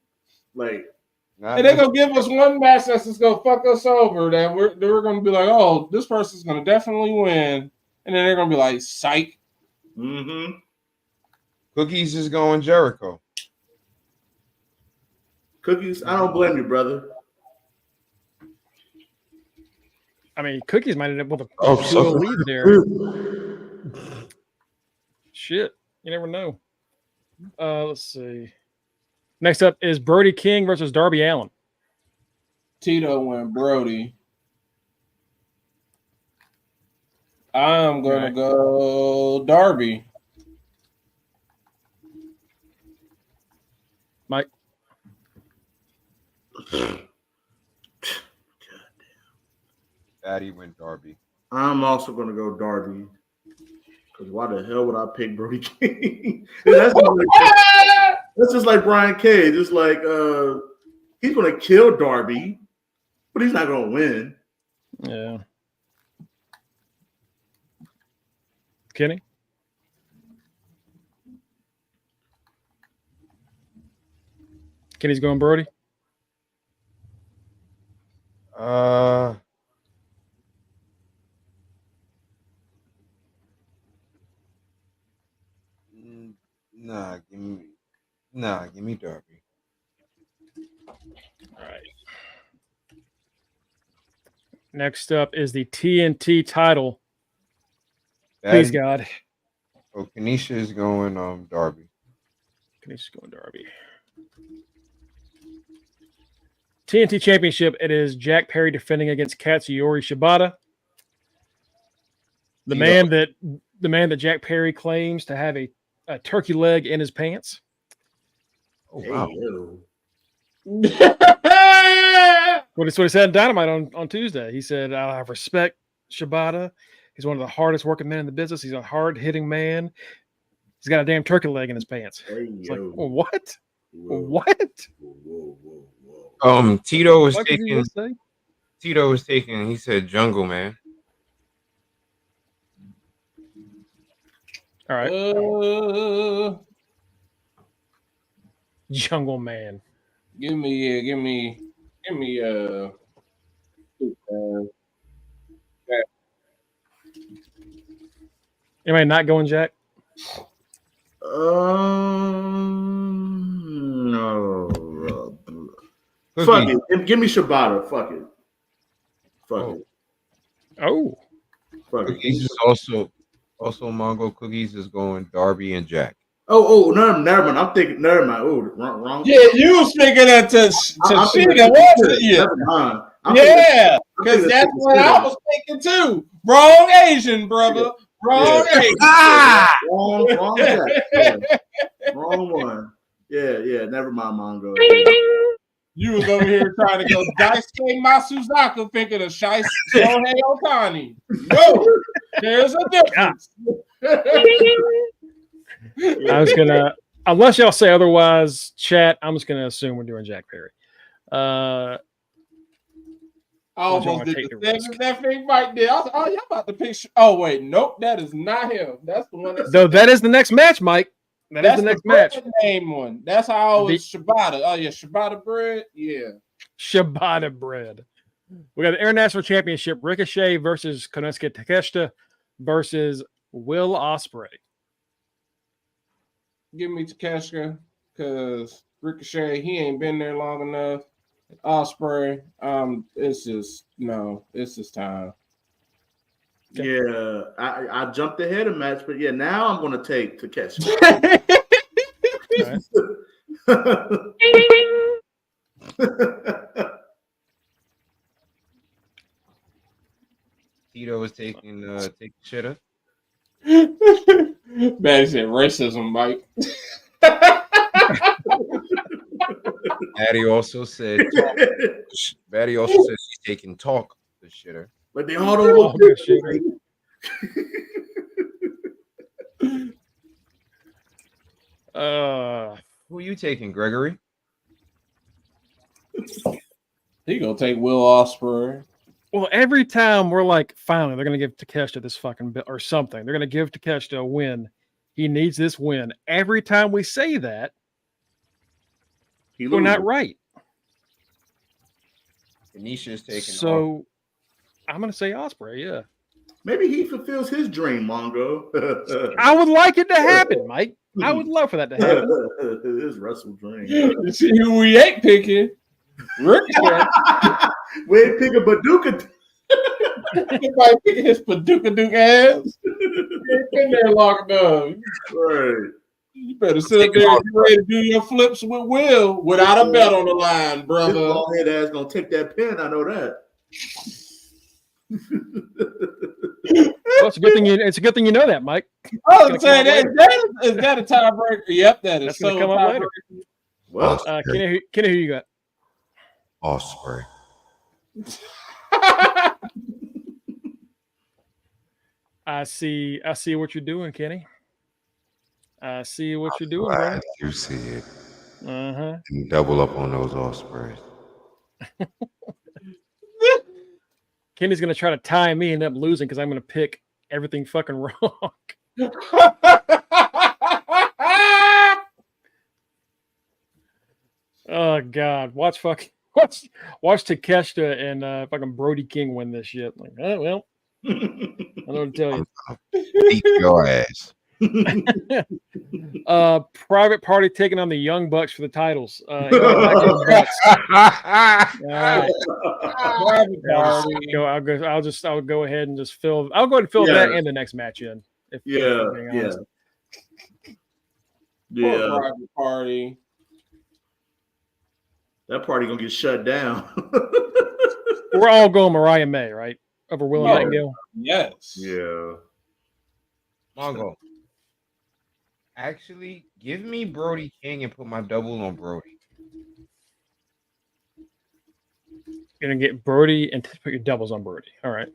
Like, and they're gonna give us one match that's just gonna fuck us over. That we're gonna be like, oh, this person's gonna definitely win, and then they're gonna be like, psych. mm-hmm. Cookies is going Jericho. Cookies, I don't blame you, brother. I mean, Cookies might end up with a so lead there. Shit, you never know. Let's see. Next up is Brody King versus Darby Allin. Tito went Brody. I'm gonna go Darby. Mike. Batty went Darby. I'm also gonna go Darby. Because why the hell would I pick Brody King? That's just like Brian Cage. It's like he's gonna kill Darby, but he's not gonna win. Yeah. Kenny? Kenny's going Brody? Give me Darby. All right. Next up is the TNT title. Please, God. Oh, Kanisha is going Darby. Kanisha's going Darby. TNT Championship. It is Jack Perry defending against Katsuyori Shibata. The man that Jack Perry claims to have a turkey leg in his pants. Oh wow. What he said in Dynamite on Tuesday. He said, I respect Shibata. He's one of the hardest working men in the business. He's a hard-hitting man. He's got a damn turkey leg in his pants. It's like, what? Whoa. What? Whoa. Tito was taking, he said Jungle Man. All right. Jungle Man. Give me Anybody not going Jack? No. Fuck it. Give me Shibata. Fuck it. Fuck it. Oh. Fuck Cookies it. is also Mongo. Cookies is going Darby and Jack. Oh, never mind. I'm thinking, never mind. Oh, wrong. Yeah, you was thinking that to shit, wasn't it? Never mind. Yeah, because that's what I was thinking too. Wrong Asian, brother. Wrong Asian. Wrong Jack. Yeah. Wrong one. Yeah. Never mind, Mongo. You was over here trying to go Daisuke Matsuzaka thinking of Shohei Ohtani. No, there's a difference. I was gonna, unless y'all say otherwise, chat. I'm just gonna assume we're doing Jack Perry. I almost did the thing that thing Mike did. I was like, oh, y'all about to pick. Oh wait, nope, that is not him. That's the one. Though that is the next match, Mike. That's the next match. Name one. That's how I always Shibata. Oh yeah, Shibata bread. Yeah, Shibata bread. We got the International Championship: Ricochet versus Konosuke Takeshita versus Will Ospreay. Give me Takeshita because Ricochet he ain't been there long enough. Ospreay, it's just time. Yeah, I jumped ahead of match, but yeah, now I'm gonna take Takeshi. Tito is taking Shitta. Bad said racism, Mike. Batty also said she's taking Talk the Shitter. But they all don't look good shit. Who are you taking, Gregory? He gonna take Will Ospreay. Well, every time we're like, finally, they're gonna give Takeshita this fucking bit or something. They're gonna give Takeshita a win. He needs this win. Every time we say that, we're not right. Tanisha's taking. So, I'm gonna say Ospreay. Yeah. Maybe he fulfills his dream, Mongo. I would like it to happen, Mike. I would love for that to happen. His wrestle dream. You see who we ain't picking? Ricochet. We ain't picking Baduka. Everybody picking his Paducah Duke ass. He ain't been there long enough. Right. You better sit up there and get ready to do your flips with Will without a belt on the line, brother. This long head ass gonna take that pin. I know that. Well, it's a good thing you know that, Mike. I was saying is that a tiebreaker? Yep, that is. That's gonna come up later. Well, Kenny, who you got? Ospreay. I see what you're doing, Kenny. I see what you're doing, Glad brother. you see it. Uh-huh. And double up on those Ospreys. Kenny's gonna try to tie me and end up losing because I'm gonna pick everything fucking wrong. Oh God! Watch Takeshita and fucking Brody King win this shit. Like, oh well, I don't know what to tell you. Beat your ass. Private Party taking on the Young Bucks for the titles. All right. I'll go ahead and just fill. I'll go ahead and fill that and the next match in. Yeah. Private Party. That party gonna get shut down. We're all going Mariah May, right? Over Will and Nightingale. Yes. Yeah. Mongo. Actually, give me Brody King and put my double on Brody. You're gonna get Brody and put your doubles on Brody. All right.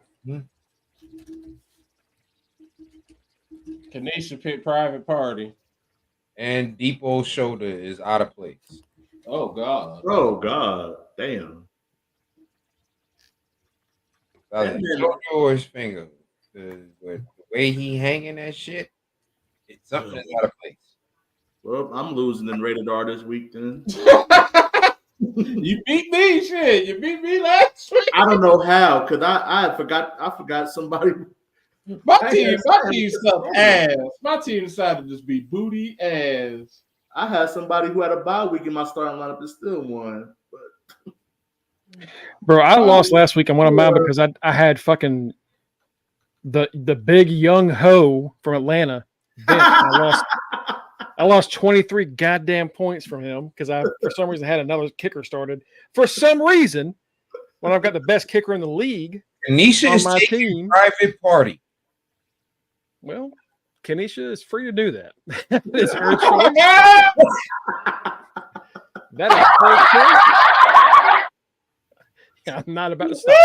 Kanisha picked Private Party. And Depot's shoulder is out of place. Oh God. Oh God. Damn. Shoulder or his finger. The way he hanging that shit, it's something that's out of place. Well, I'm losing in Rated R this week then. You beat me, shit. You beat me last week. I don't know how, because I forgot somebody. My team sucked ass. My team decided to just be booty ass. I had somebody who had a bye week in my starting lineup and still won. Bro, I lost last week on one of mine because I had fucking the big young ho from Atlanta. I I lost 23 goddamn points from him because I, for some reason, had another kicker started. For some reason, when I've got the best kicker in the league Kanisha on is my taking team, private party. well, Kenesha is free to do that. That is her choice. That is her choice. I'm not about to stop.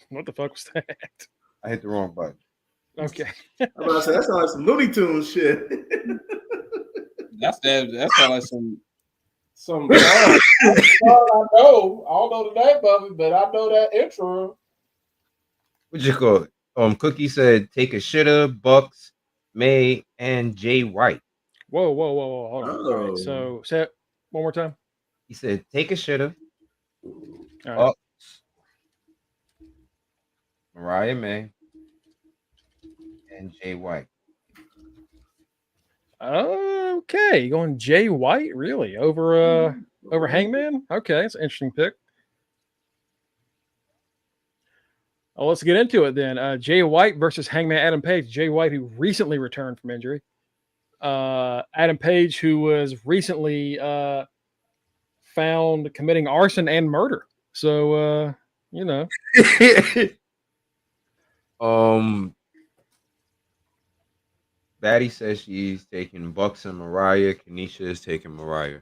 What the fuck was that? I hit the wrong button. Okay. I'm about to say, that sounds like some Looney Tunes shit. That's like some song. I know. I don't know the name of it, but I know that intro. What you call it? Cookie said, take a shitter, Bucks, May, and Jay White. Whoa. Hold on. Oh. All right. So say it one more time. He said, take a shitter, All right. Bucks, Mariah May, and Jay White. Okay. Going Jay White, really? Over Hangman? Okay, that's an interesting pick. Oh, let's get into it then. Jay White versus Hangman Adam Page. Jay White, who recently returned from injury. Adam Page, who was recently found committing arson and murder. So, you know. Batty says she's taking Bucks and Mariah. Kanisha is taking Mariah.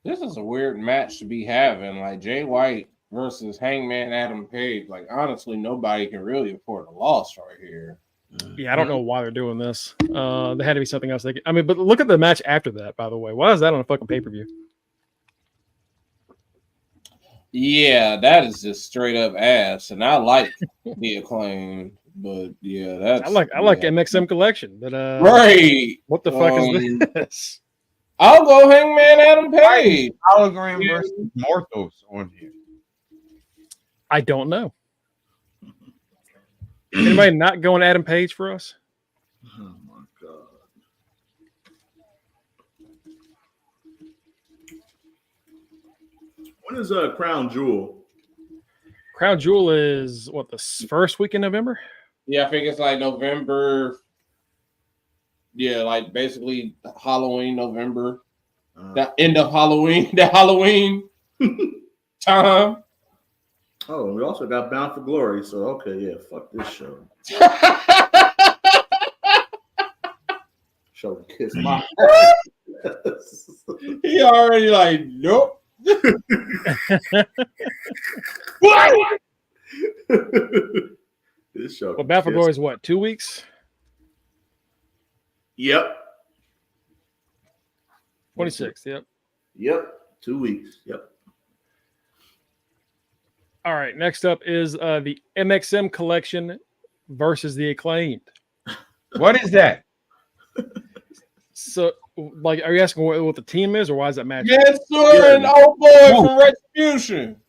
This is a weird match to be having, like Jay White versus Hangman Adam Page. Like, honestly, nobody can really afford a loss right here. Yeah, I don't know why they're doing this. There had to be something else. But look at the match after that, by the way. Why is that on a fucking pay-per-view? Yeah, that is just straight up ass. And I like the Acclaim, but yeah, that's I like MXM Collection, but right. What the fuck is this? I'll go Hangman Adam Page. Hologram versus Morthos on here. I don't know. Anybody not going Adam Page for us? Oh my god. When is Crown Jewel? Crown Jewel is what, the first week in November? Yeah, I think it's like November. Yeah, like basically Halloween, November. The end of Halloween, the Halloween time. Oh, we also got Bound for Glory. So okay, yeah, fuck this show. Show kiss my ass. He already like, nope. What? This show. Well, Bound for Glory is what, 2 weeks? Yep. 26th, yep. Yep. 2 weeks. Yep. All right, next up is the MXM Collection versus the Acclaimed. What is that? So, like, are you asking what the team is, or why is that match? Yes, sir, and old boy from Retribution.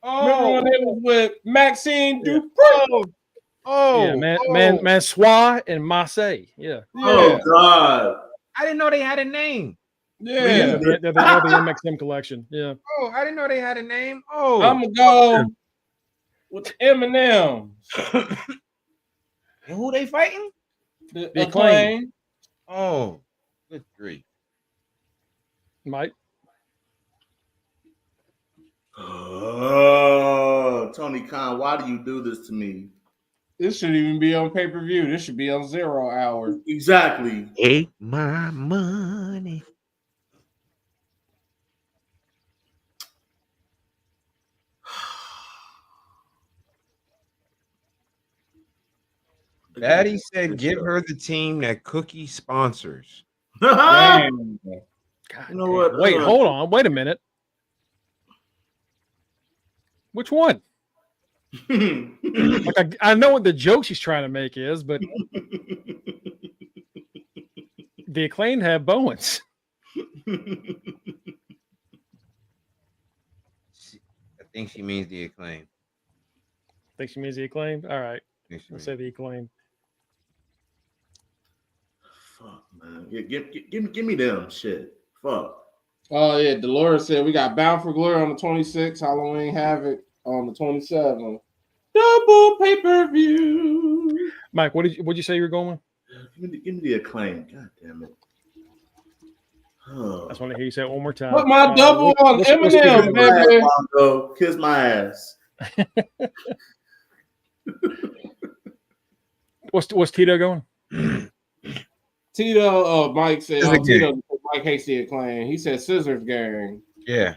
Remember when it was with Maxine Dupri? Oh, yeah, Mansois and Marseille. Yeah. Oh God. I didn't know they had a name. Yeah. They're the MXM Collection. Yeah. Oh, I didn't know they had a name. Oh, I'm gonna go with Eminem. And who they fighting? The The Acclaim. Oh, good grief. Mike. Oh, Tony Khan, why do you do this to me? This shouldn't even be on pay-per-view. This should be on 0 hour. Exactly. Take my money. Daddy said, "Give her the team that Cookie sponsors." Damn. God, You know what? Wait, hold on. Wait a minute. Which one? Like, I know what the joke she's trying to make is, but the Acclaimed have Bowens. I think she means the Acclaim. Think she means the Acclaimed? All right. Think she Let's means- say the Acclaimed. Fuck, man. Give me them shit. Fuck. Oh yeah, Dolores said we got Bound for Glory on the 26th, Halloween Havoc on the 27th. Double pay-per-view. Mike, what'd you say you were going with? Give me the Acclaim. God damn it. I just want to hear you say it one more time. Put my double on Eminem, baby. Mongo, kiss my ass. What's Tito going? Tito, Mike said, Scissor Tito, Mike hates the Acclaim. He said Scissors Gang. Yeah.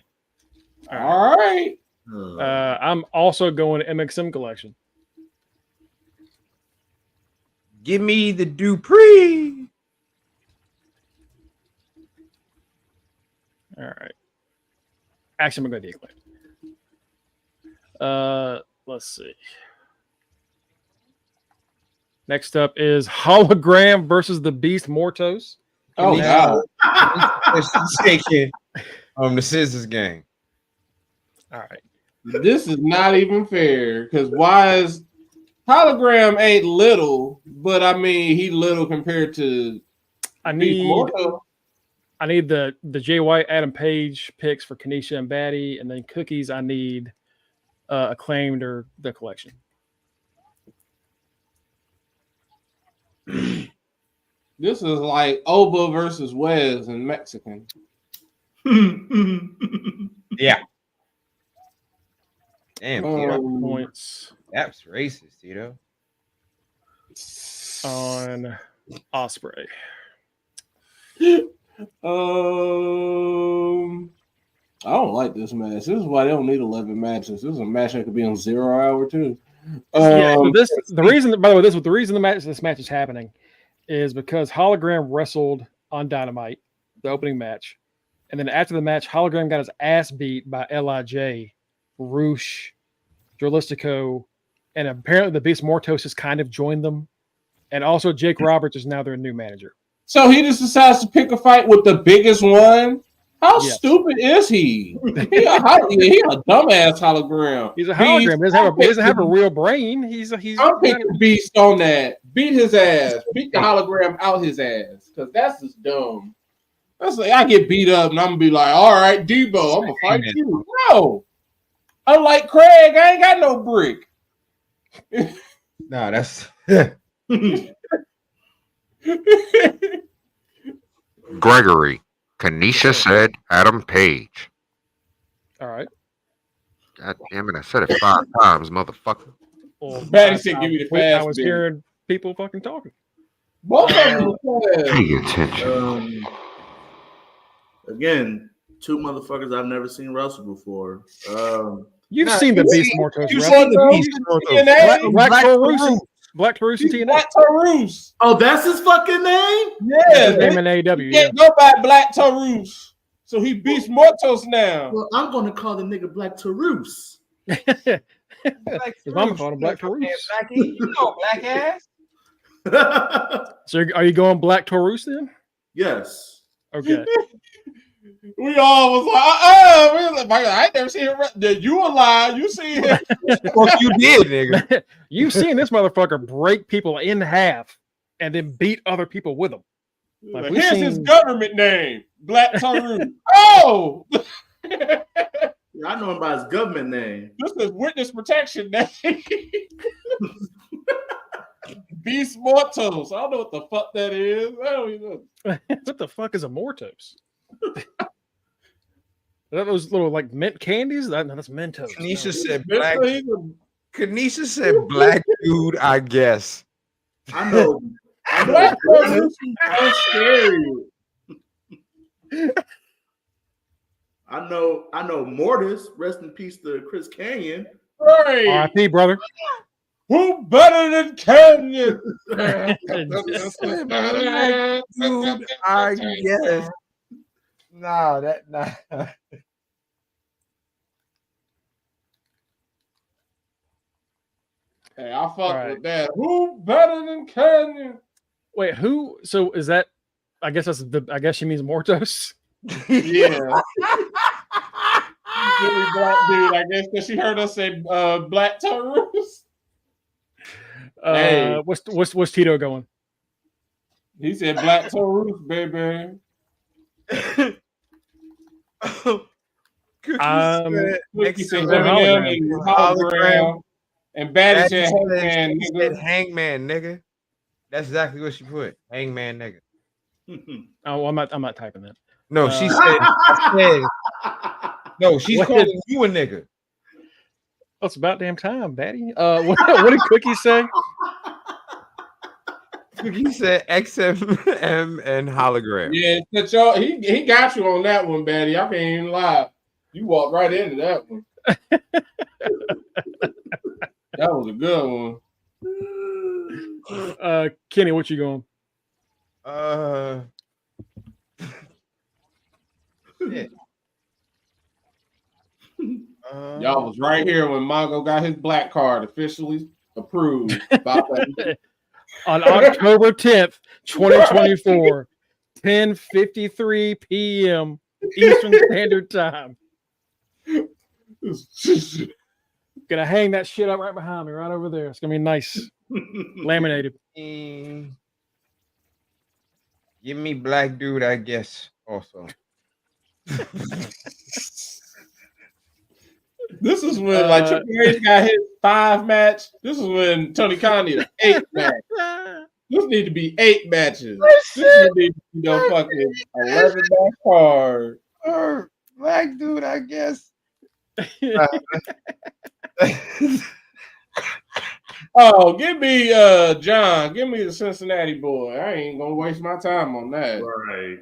All right. I'm also going to MXM collection. Give me the Dupree. All right. Actually, I'm going to go to the Acclaim. Let's see. Next up is Hologram versus the Beast Mortos. Oh, God. Taking the Scissors Gang. All right. This is not even fair because why is Hologram ain't little, but I mean he little compared to I Beast need Mortal. the Jay White, Adam Page picks for Kanisha and Batty, and then cookies. I need Acclaimed or the collection. This is like Oba versus Wes in Mexican. Yeah. Damn, Tito. Points That's racist, Tito. on Osprey. I don't like this match. This is why they don't need 11 matches. This is a match that could be on 0 hour too. Yeah, so the reason, by the way, the reason this match is happening is because Hologram wrestled on Dynamite, the opening match, and then after the match, Hologram got his ass beat by Lij, Roosh, Drolistico, and apparently the Beast Mortos has kind of joined them, and also Jake Roberts is now their new manager. So he just decides to pick a fight with the biggest one. How Yes. stupid is he? He a dumbass hologram. He's a hologram. He doesn't have a real brain. He's I'm picking Beast on that. Beat his ass. Beat the hologram out his ass. Because that's just dumb. That's like I get beat up and I'm gonna be like, all right, Debo, I'm gonna fight you. No. Unlike Craig, I ain't got no brick. Nah, that's Gregory. Kanisha said Adam Page. all right. God damn it, I said it 5 times, motherfucker. Well, Batty said, give me the fast. I was hearing people fucking talking. Both of them were fast. Pay attention. Again, two motherfuckers I've never seen wrestle before. You've seen the Beast Mortos You wrestle. saw the Beast Mortos. Black Taurus. Black Taurus and TNA. Black Taurus. Oh, that's his fucking name? Yeah. His name in AEW. He can't go by Black Taurus. So he Beast Mortos now. Well, I'm going to call the nigga Black Taurus. His mama called him Black Taurus. You know, black ass. So are you going Black Taurus then? Yes. Okay. We all was like, I ain't never seen him. You a lie. You see him. Fuck you did, nigga. You've seen this motherfucker break people in half and then beat other people with them. Like, we've Here's his seen- government name. Black Taurus. Oh! Yeah, I know him by his government name. This is witness protection name. Beast Mortos. I don't know what the fuck that is. I don't even know. What the fuck is a Mortos? Are that those little like mint candies? No, that's Mentos. Kanisha said This black. thing is- Kanisha said black dude, I guess. I know. Black Taurus is so scary. I know Mortis. Rest in peace to Chris Canyon. Right. R.I.P. brother. Who better than Canyon? Black dude, I guess. Nah, that nah. Hey, I fuck Right. with that. Who better than Canyon? Wait, who? So is that? I guess that's the. I guess she means Mortos. Yeah. Really black dude, I guess, because she heard us say Black Taurus. Hey. What's Tito going? He said Black Taurus, baby. Cookie Cookie said said hologram. Eminem and hologram. And Batty said hangman, she nigga. said hangman, nigga. That's exactly what she put. Hangman, nigga. Oh, I'm not typing that. No, she said. No, she's What calling you a nigga. Oh, it's about damn time, Batty. What did Cookie say? Cookie said XM and hologram. Yeah, but y'all, he got you on that one, Batty. I can't even lie. You walked right into that one. That was a good one. Kenny, what you going? Yeah. Y'all was right here when Mongo got his black card officially approved. About that. On October 10th, 2024, 10:53 p.m. Eastern Standard Time. Gonna hang that shit up right behind me, right over there. It's gonna be nice, laminated. Give me black dude, I guess. Also, This is when like Triple H got his 5 match. This is when Tony Khan needed 8 match. This need to be 8 matches. This need to be the fucking 11 match card. black dude, I guess. Oh, give me John. Give me the Cincinnati boy. I ain't gonna waste my time on that. Right.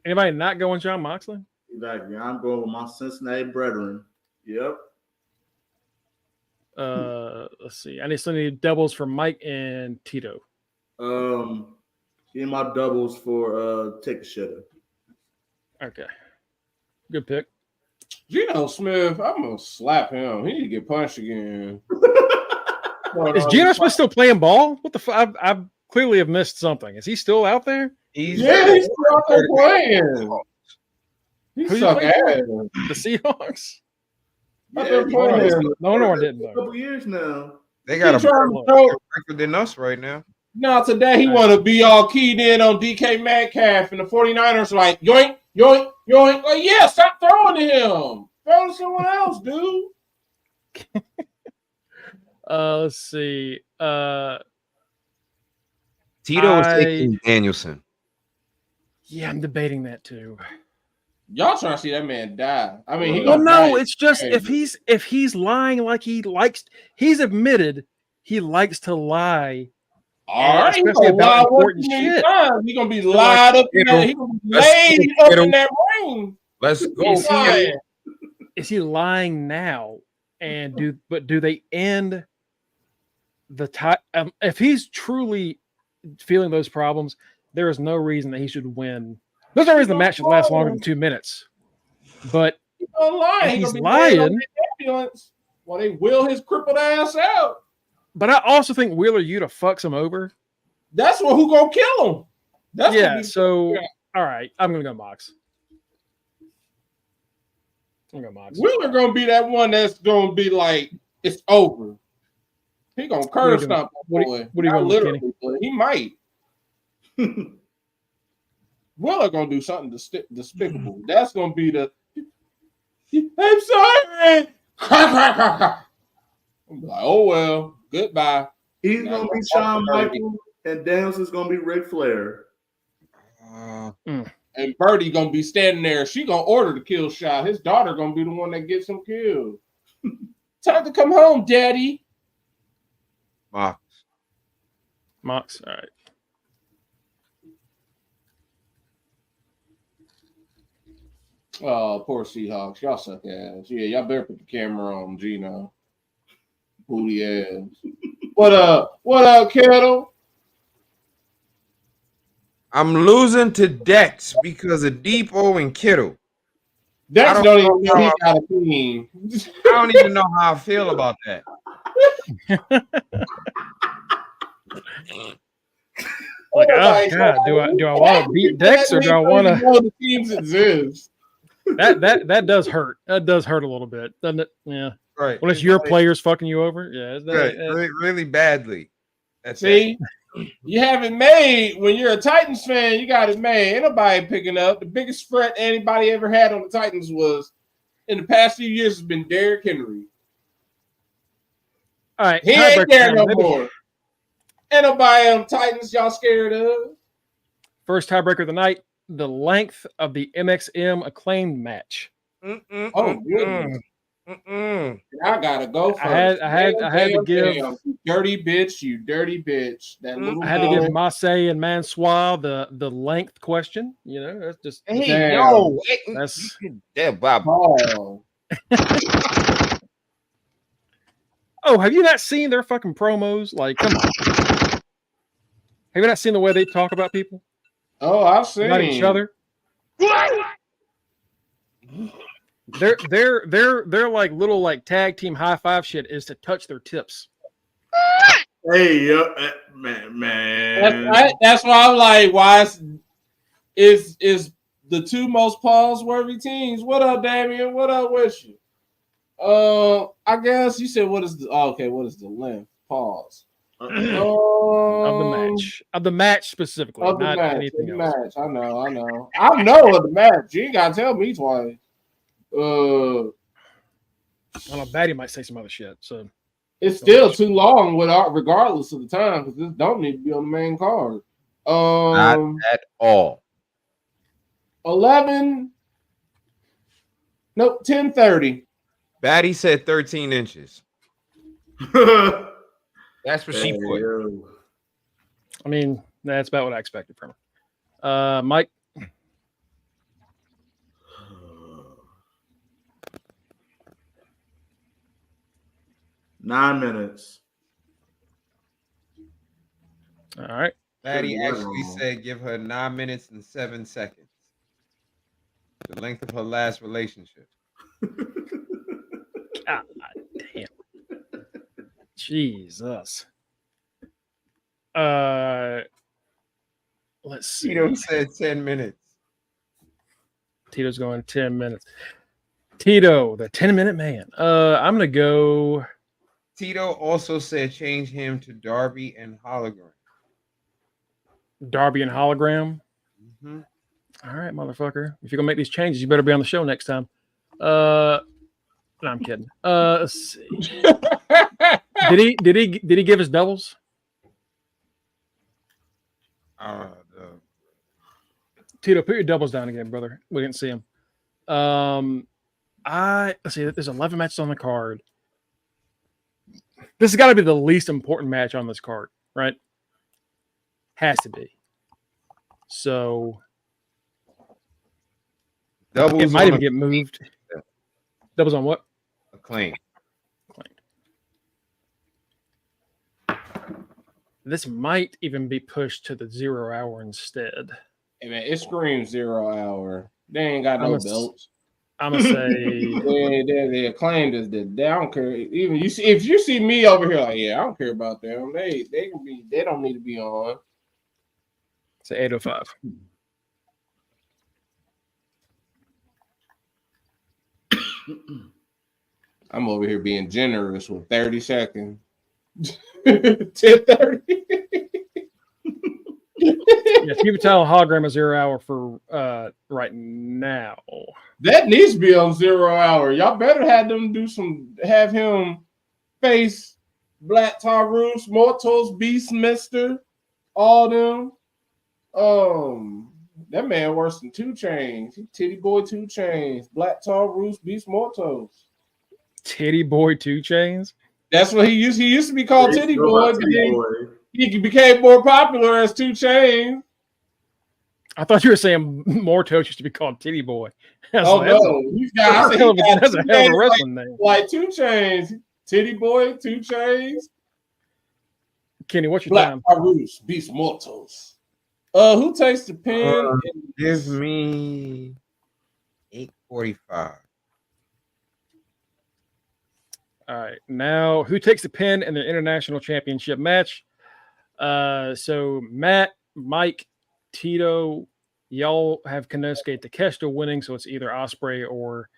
Anybody not going John Moxley? Exactly. I'm going with my Cincinnati brethren. Yep. Let's see. I still need doubles for Mike and Tito. Give my doubles for Take a Shitter. Okay. Good pick. Geno Smith, I'm gonna slap him. He need to get punched again. Is Geno Smith still playing ball? What the fuck? I clearly have missed something. Is he still out there? He's still out there playing. He Who's suck he ass. playing? The Seahawks. I've been playing. No, I didn't. A couple years now. They got a trying better to throw. record than us right now. Now today he want to be all keyed in on DK Metcalf, and the 49ers are like yoink, yoink, yoink. Like, yeah, stop throwing to him. Throw to someone else, dude. Let's see. Tito is taking Danielson. Yeah, I'm debating that too. Y'all trying to see that man die. I mean, he Well, gonna no, die. it's just Hey. if he's lying like he likes, he's admitted he likes to lie. All right, he's especially gonna about lie important one too many shit. times. He's gonna be lied up in that. He's gonna be laid up in that ring. Let's go. Is he, Lying. is he lying now? And do they end the time? If he's truly feeling those problems, there is no reason that he should win. There's no reason the match should last longer than 2 minutes. But He's gonna lie. if He's he's gonna be lying on lying, the ambulance while they wheel his crippled ass out. but I also think Wheeler Yuta fucks him over. That's who gonna kill him. That's Yeah. gonna be- So all right, I'm gonna go Mox. I'm gonna go Mox. Wheeler gonna be that one that's gonna be like it's over. He gonna curve stomp that What boy. are you Not going with, literally, Kenny? but he might. Wheeler gonna do something despicable. That's gonna be the. I'm sorry. I'm like, oh well, goodbye. He's gonna be Shawn Michaels, and Danielson's gonna be Ric Flair. And Birdie gonna be standing there. She gonna order the kill shot. His daughter gonna be the one that gets him killed. Time to come home, Daddy. Mox. Mox. All right. Oh, poor Seahawks. Y'all suck ass. Yeah, y'all better put the camera on Gino. Booty ass. What up? What up, Kettle? I'm losing to Dex because of Depot and Kittle. Dex I don't don't even know know he how- got a team. I don't even know how I feel about that. Like, oh my God, do I want to beat Dex or do I want to? know the teams exist? That does hurt. That does hurt a little bit, doesn't it? Yeah. Right. When it's your players fucking you over, yeah. Right. Really, really badly. That's See, you have it made. When you're a Titans fan, you got it made. Ain't nobody picking up. The biggest threat anybody ever had on the Titans was, in the past few years, has been Derrick Henry. All right. He ain't there no maybe. more. Ain't nobody on Titans y'all scared of. First tiebreaker of the night: the length of the MXM acclaimed match. Oh, goodness. I gotta go first. I had to give you dirty bitch, you dirty bitch. That little I had to give Marseille and Mansois the length question. You know, that's just Hey, yo, that's Bob. Oh. Oh, have you not seen their fucking promos? Like, come on. Have you not seen the way they talk about people? Oh, I've seen about each other. They're like little like tag team high five shit is to touch their tips. Hey, man. That's why I'm like, why is the two most pause worthy teams? What up, Damian? What up with you? I guess you said what is the what is the length? Pause. Of the match specifically, of the not match, anything of the else. match. I know of the match. You ain't gotta tell me twice. I don't know, Batty might say some other shit. So it's still too long regardless of the time, because this don't need to be on the main card. Not at all. 11. Nope, 10:30. Batty said 13 inches. That's what she put. I mean, that's about what I expected from her. Mike. 9 minutes. All right. Batty actually said give her 9 minutes and 7 seconds. The length of her last relationship. God damn. Jesus. Let's see. Tito said 10 minutes. Tito's going 10 minutes. Tito, the 10-minute man. I'm gonna go. Tito also said change him to Darby and Hologram. Darby and Hologram. Mm-hmm. All right, motherfucker. If you're gonna make these changes, you better be on the show next time. No, I'm kidding. Let's see. Did he give us doubles? Tito, put your doubles down again, brother. We didn't see him. Let's see. There's 11 matches on the card. This has got to be the least important match on this card, right? Has to be. So doubles it might even get moved. Yeah. Doubles on what? Acclaim. This might even be pushed to the 0 hour instead. Hey man, it screams 0 hour. They ain't got no belts. I'm gonna say they acclaimed is that they don't care. Even you see, if you see me over here, like, yeah, I don't care about them. They can be. They don't need to be on. Say 805. I'm over here being generous with 30 seconds. 10:30. Yeah, keep telling hologram a 0 hour for right now. That needs to be on 0 hour. Y'all better have him face Black Taurus, Mortals, Beastmaster, all them. That man worse than 2 Chainz. Titty Boy 2 Chainz, Black Taurus, Beast Mortals. Titty Boy 2 Chainz? That's what he used to be called, Titty Boy, but then he became more popular as 2 Chainz. I thought you were saying Mortos used to be called Titty Boy. Oh no, that's a hell of a wrestling name. Like 2 Chainz, Titty Boy, 2 Chainz. Kenny, what's your Black time? Taurus, Beast Mortals. Who takes the pin? Give me 8:45. All right. Now, who takes the pin in the international championship match? So Matt, Mike, Tito, y'all have Konosuke Takeshita winning, so it's either Osprey or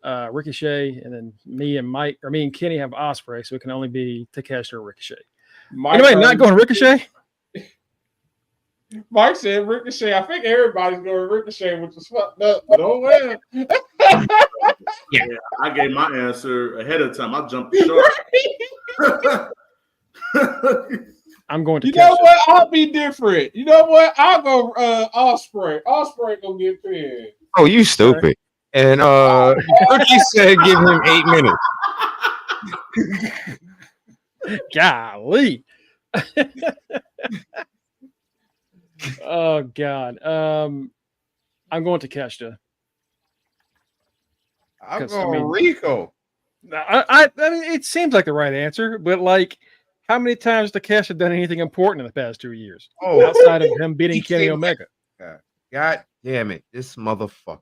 Ricochet, and then me and Kenny have Osprey, so it can only be Takeshita or Ricochet. Anybody not going Ricochet? Mike said Ricochet. I think everybody's going Ricochet, which is fucked up. But oh well. Yeah, I gave my answer ahead of time. I jumped the shark. I'm going to. You know what? I'll be different. You know what? I'll go Osprey. Osprey gonna get pinned. Oh, you stupid. And Cookie said give him 8 minutes. Golly. Oh God. I'm going to Takeshita. I'm going Rico. I mean, it seems like the right answer, but like, how many times has Takeshita done anything important in the past 2 years? Oh, outside of him beating Kenny Omega. God damn it, this motherfucker.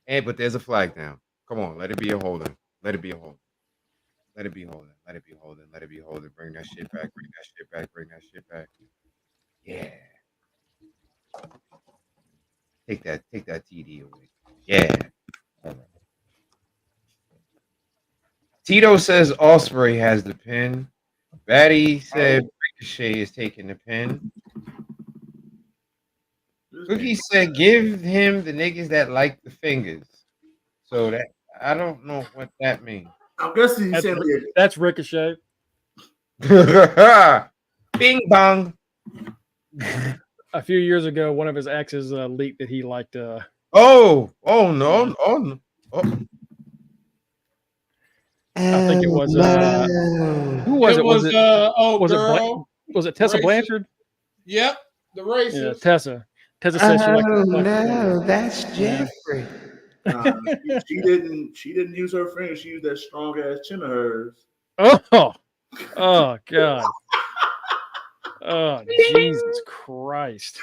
And but there's a flag down. Come on, let it be a holding. Let it be a holding. Let it be holding. Let it be holding. Let it be holding. Bring that shit back. Bring that shit back. Bring that shit back. Yeah. Take that TD away. Yeah. All right. Tito says Osprey has the pin. Batty said Ricochet is taking the pin. Cookie said give him the niggas that like the fingers. So that I don't know what that means. I'm guessing he said that's Ricochet. Bing bong. A few years ago, one of his exes leaked that he liked. Oh no. I think it was. Who was it? Was it Tessa Blanchard? Yep, the racist. Yeah, Tessa. Tessa said she liked. No, that's Jeffrey. She didn't use her finger. She used that strong ass chin of hers. Oh God. Oh, Jesus Christ.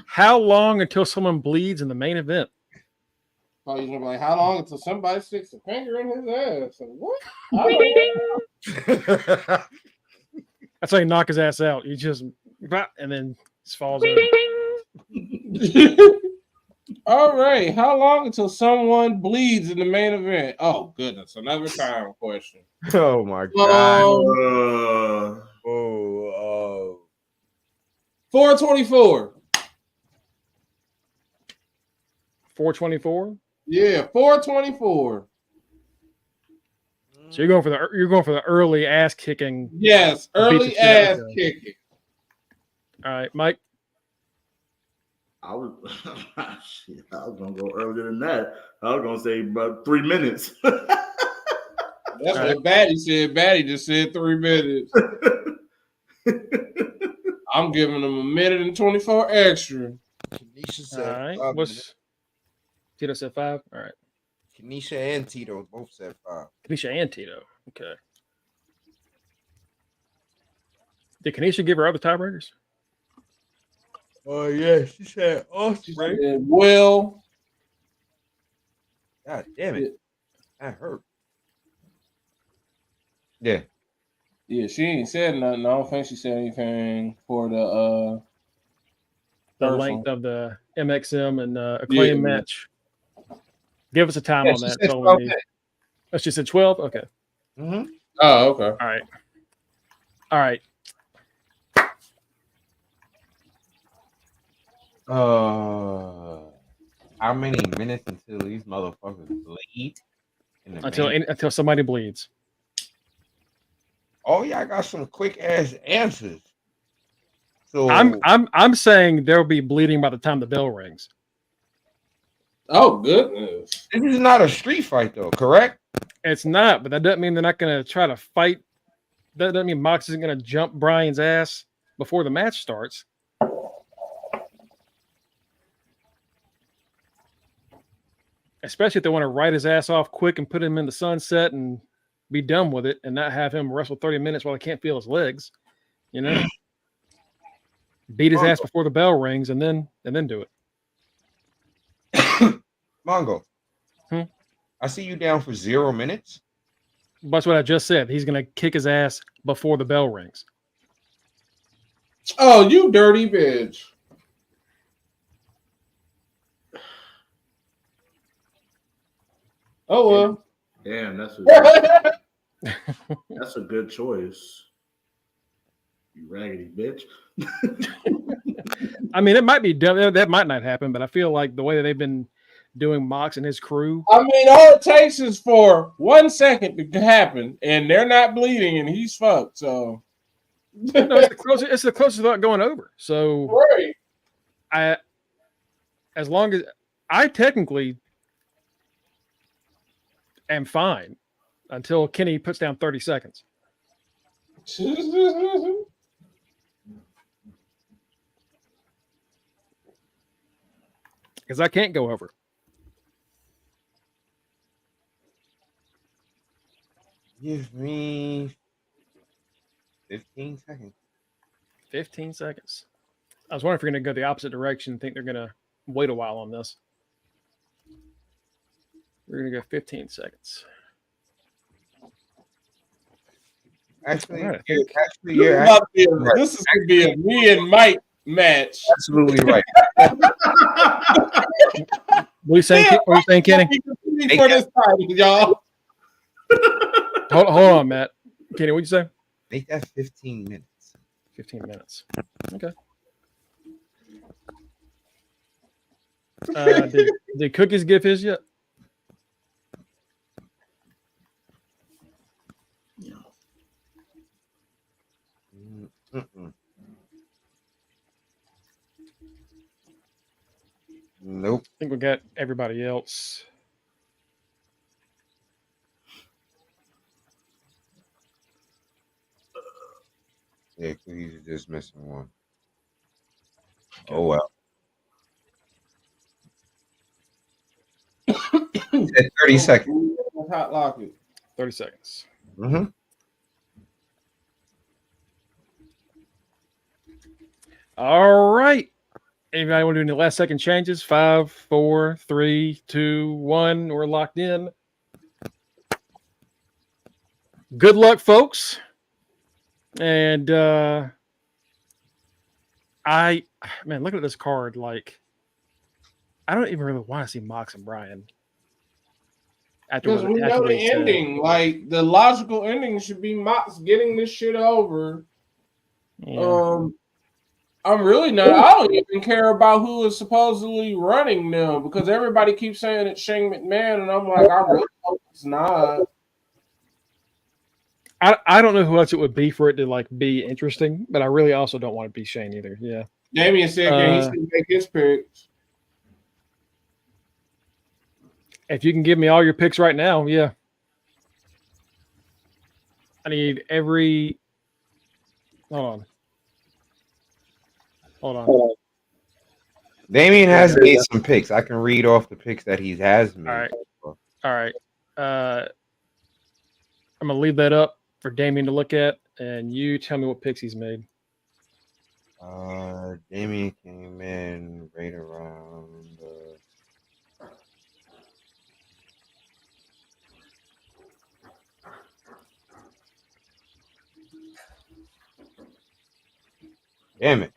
How long until someone bleeds in the main event? Oh, you're gonna be like, how long until somebody sticks a finger in his ass? Like, what? That's how you knock his ass out. You just and then just falls over. All right. How long until someone bleeds in the main event? Oh goodness, another time question. Oh my God. 424. 424. Yeah, 424. So you're going for the early ass kicking. Yes, early ass kicking. All right, Mike. I was gonna go earlier than that. I was gonna say about 3 minutes. That's what Batty said. Batty just said 3 minutes. I'm giving them 1 minute and 24 extra. Kenesha said all right. What's Tito said 5? All right. Kenesha and Tito both said 5. Kenesha and Tito. Okay. Did Kenesha give her other tiebreakers? Oh yeah, she said Osprey. Will. God damn it. That hurt. Yeah. Yeah, she ain't said nothing. I don't think she said anything for the length of the MXM and Acclaim match. Give us a time on that. That's all we need. Oh, she said 12? Okay. Mm-hmm. Oh, okay. All right. How many minutes until these motherfuckers bleed? Until somebody bleeds. Oh yeah, I got some quick ass answers. So I'm saying there'll be bleeding by the time the bell rings. Oh goodness! This is not a street fight though, correct? It's not, but that doesn't mean they're not going to try to fight. That doesn't mean Mox isn't going to jump Brian's ass before the match starts. Especially if they want to write his ass off quick and put him in the sunset and be done with it and not have him wrestle 30 minutes while he can't feel his legs. You know? Beat his ass before the bell rings and then do it. Mongo. I see you down for 0 minutes. That's what I just said. He's going to kick his ass before the bell rings. Oh, you dirty bitch. Oh well. Damn, that's what That's a good choice. You raggedy bitch. I mean, it might be done. That might not happen, but I feel like the way that they've been doing Mox and his crew. I mean, all it takes is for 1 second to happen, and they're not bleeding, and he's fucked. So, No, it's the closest without going over. So, right. as long as I technically am fine until Kenny puts down 30 seconds. Because I can't go over. Give me 15 seconds. 15 seconds. I was wondering if you're going to go the opposite direction and think they're going to wait a while on this. We're going to go 15 seconds. Actually, Right, This is going to be a me and Mike match. absolutely right. What are you saying, Kenny? For this title, y'all. Hold on, Matt. Kenny, what'd you say? Make that 15 minutes. 15 minutes. Okay. Did Cookies give his yet? Mm-mm. Nope. I think we got everybody else. Yeah, he's just missing one. Oh well. 30 seconds. Hot lock it. 30 seconds. Mm-hmm. All right. Anybody want to do any last second changes? 5, 4, 3, 2, 1. We're locked in. Good luck, folks. And man, look at this card. Like, I don't even really want to see Mox and Brian. Because we know the ending. Like, the logical ending should be Mox getting this shit over. Yeah. I'm really not. I don't even care about who is supposedly running them because everybody keeps saying it's Shane McMahon, and I'm like, I really hope it's not. I don't know who else it would be for it to like be interesting, but I really also don't want it to be Shane either. Yeah. Damian said he should make his picks. If you can give me all your picks right now, yeah. I need every. Hold on. Damien has made some picks. I can read off the picks that he has made. All right. I'm gonna leave that up for Damien to look at, and you tell me what picks he's made. Damien came in right around. Damn it.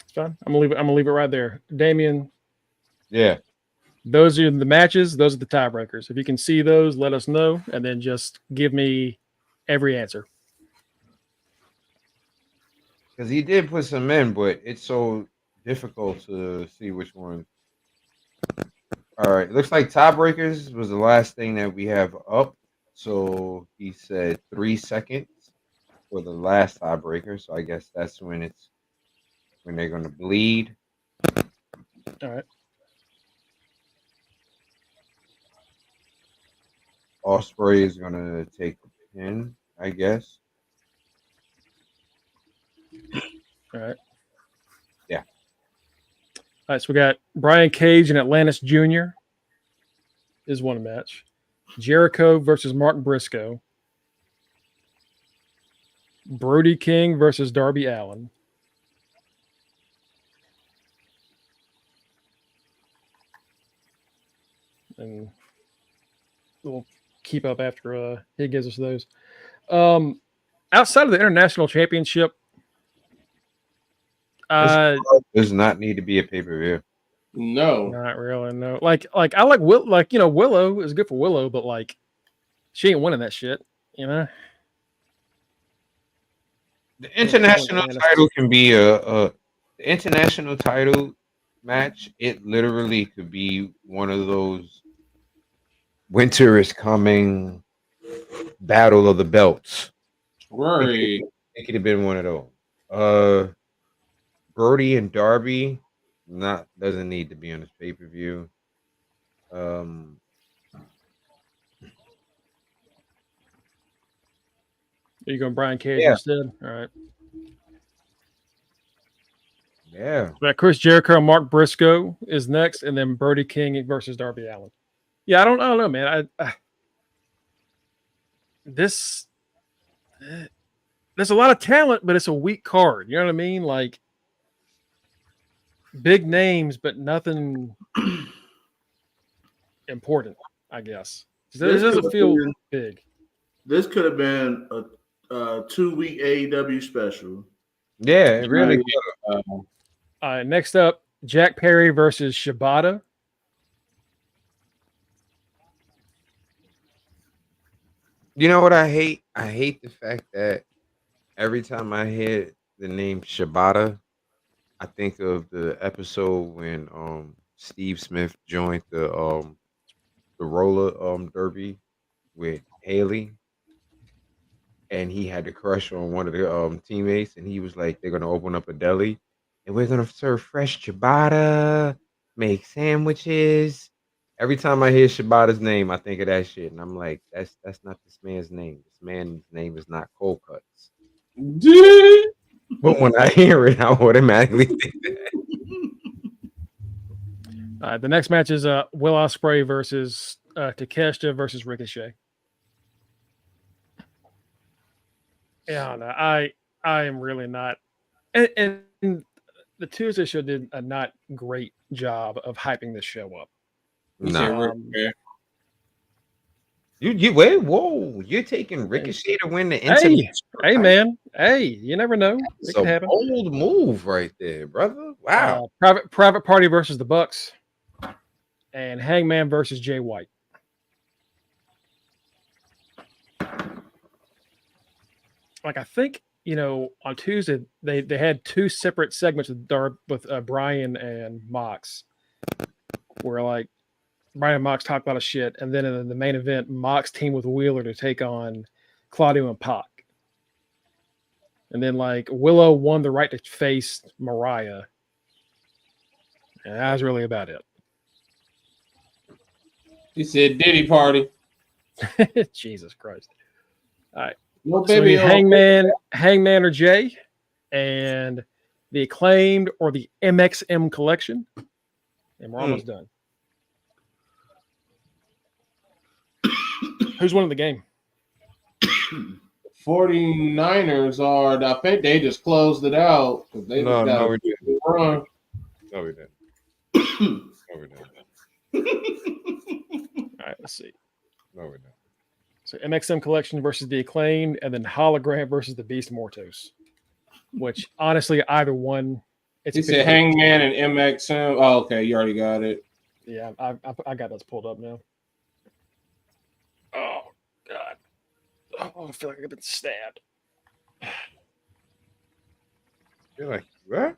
It's fine. I'm gonna leave it right there. Damien. Yeah. Those are the matches. Those are the tiebreakers. If you can see those, let us know, and then just give me every answer. Because he did put some in, but it's so difficult to see which one. All right. Looks like tiebreakers was the last thing that we have up. So he said 3 seconds for the last tiebreaker. So I guess that's when they're going to bleed. All right. Osprey is going to take the pin, I guess. All right. Yeah. All right. So we got Brian Cage and Atlantis Jr. is one match. Jericho versus Martin Briscoe. Brody King versus Darby Allin. And we'll keep up after he gives us those. Outside of the International Championship, does not need to be a pay-per-view. No, not really. No, like I like Willow is good for Willow, but like She ain't winning that shit, you know. The international title can be the international title match. It literally could be one of those winter is coming battle of the belts. Right. It could have been one of those. Brody and Darby doesn't need to be on this pay-per-view. Are you going Brian Cage Yeah. instead? All right. Yeah. But Chris Jericho, Mark Briscoe is next, and then Brody King versus Darby Allin. Yeah, I don't know, man. There's a lot of talent, but it's a weak card. You know what I mean? Like big names, but nothing important. I guess this doesn't feel big. This could have been a 2-week AEW special. Yeah, it really. Next up, Jack Perry versus Shibata. You know what I hate? I hate the fact that every time I hear the name Shibata, I think of the episode when Steve Smith joined the roller derby with Haley, and he had a crush on one of the teammates, and he was like, "They're gonna open up a deli, and we're gonna serve fresh ciabatta, make sandwiches." Every time I hear Shibata's name, I think of that shit, and I'm like, "That's not this man's name. This man's name is not Cold Cuts." But when I hear it, I automatically think that. The next match is Will Ospreay versus Takeshita versus Ricochet. Yeah, I don't know. I am really not, and the Tuesday show did a not great job of hyping this show up. No, you wait. Whoa, you're taking Ricochet to win the Hey, man. Hey, you never know. It can happen. Bold move right there, brother. Wow. Private Party versus the Bucks, and Hangman versus Jay White. Like I think on Tuesday they had two separate segments with Brian and Mox, where like Brian and Mox talked a lot of shit, and then in the main event, Mox teamed with Wheeler to take on Claudio and Pac, and then like Willow won the right to face Mariah, and that was really about it. He said Diddy party. Jesus Christ! All right. No baby. So Hangman or Jay, and the Acclaimed or the MXM collection, and we're almost done. Who's winning the game? 49ers are. I think they just closed it out because they just got we didn't. run. No, we didn't. All right, let's see. No, we didn't. So MXM collection versus the Acclaimed, and then Hologram versus the Beast Mortos. Which honestly, either one. He said Hangman and MXM. Oh, okay, you already got it. Yeah, I got those pulled up now. Oh God! Oh, I feel like I've been stabbed. You're like what?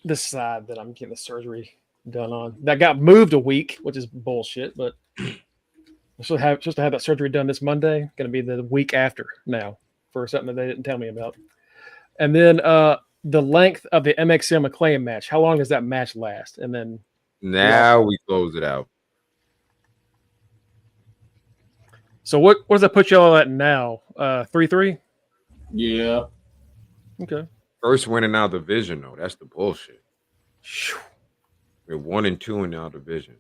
This side that I'm getting the surgery done on that got moved a week, which is bullshit. But I'm supposed to have that surgery done this Monday. Going to be the week after now for something that they didn't tell me about. And then the length of the MXM Acclaim match. How long does that match last? And then now we close it out. So what does that put y'all at now? 3-3? Yeah. Okay. First winning our division though. That's the bullshit. We're 1-2 in our division.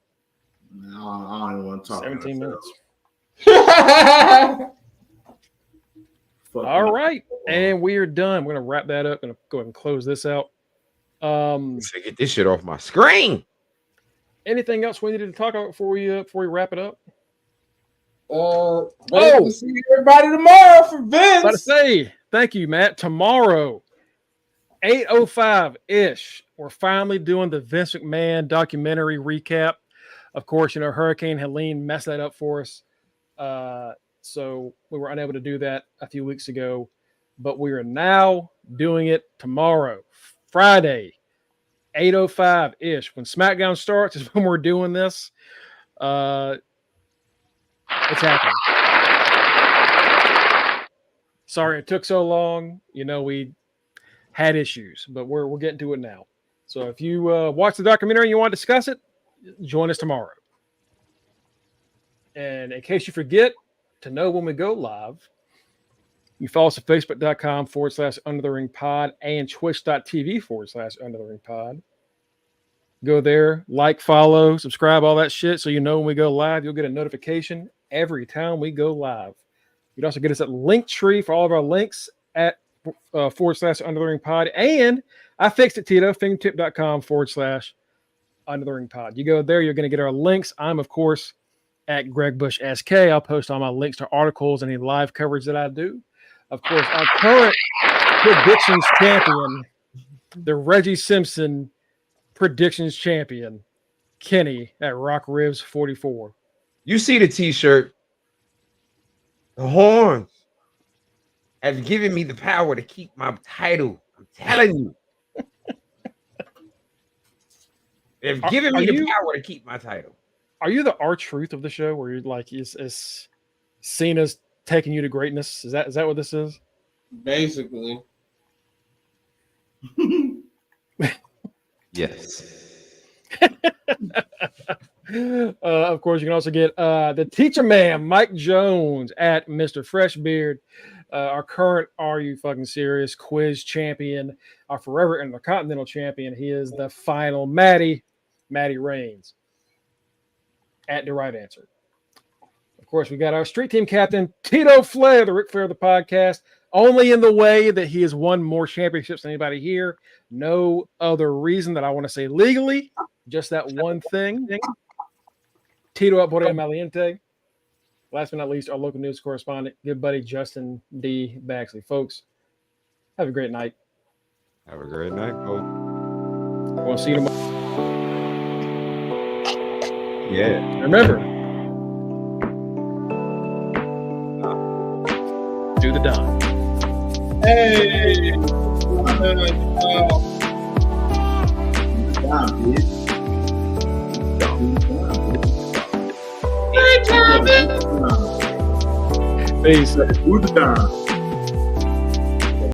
No, I don't want to talk. 17 minutes. Fuck All me. right. And we are done. We're going to wrap that up. Going to go ahead and close this out. So get this shit off my screen. Anything else we needed to talk about before we wrap it up? To see everybody tomorrow for Vince. About to say, thank you, Matt. Tomorrow, 8:05-ish, we're finally doing the Vince McMahon documentary recap. Of course, Hurricane Helene messed that up for us. So we were unable to do that a few weeks ago, but we are now doing it tomorrow, Friday, 8:05 ish. When SmackDown starts is when we're doing this. It's happening. Sorry it took so long. We had issues, but we're getting to it now. So if you watch the documentary and you want to discuss it, join us tomorrow. And in case you forget to know when we go live, you follow us at facebook.com/Under the Ring Pod and twitch.tv/Under the Ring Pod. Go there, like, follow, subscribe, all that shit. So you know when we go live, you'll get a notification every time we go live. You'd also get us at Linktree for all of our links at /Under the Ring Pod. And I fixed it, Tito, fingertip.com/Under the Ring Pod. You go there, you're going to get our links. I'm, of course, at Greg Bush SK. I'll post all my links to articles and any live coverage that I do. Of course, our current predictions champion, the Reggie Simpson predictions champion, Kenny at Rock Ribs 44. You see the t-shirt. The horns have given me the power to keep my title. I'm telling you. They've given me the power to keep my title. Are you the R-Truth of the show where you're like, is Cena's taking you to greatness? Is that what this is? Basically. Yes. Of course, you can also get the teacher man, Mike Jones, at Mr. Freshbeard, our current Are You Fucking Serious quiz champion, our forever intercontinental champion. He is the final Matty Reigns, at The Right Answer. Of course, we got our street team captain, Tito Flair, the Ric Flair of the podcast, only in the way that he has won more championships than anybody here. No other reason that I want to say legally, just that one thing. Tito up por el Maliente. Last but not least, our local news correspondent, good buddy Justin D. Baxley. Folks, have a great night. Have a great night, folks. We'll see you tomorrow. Yeah. Remember, do the Don. Hey! Peace. Who's the Don?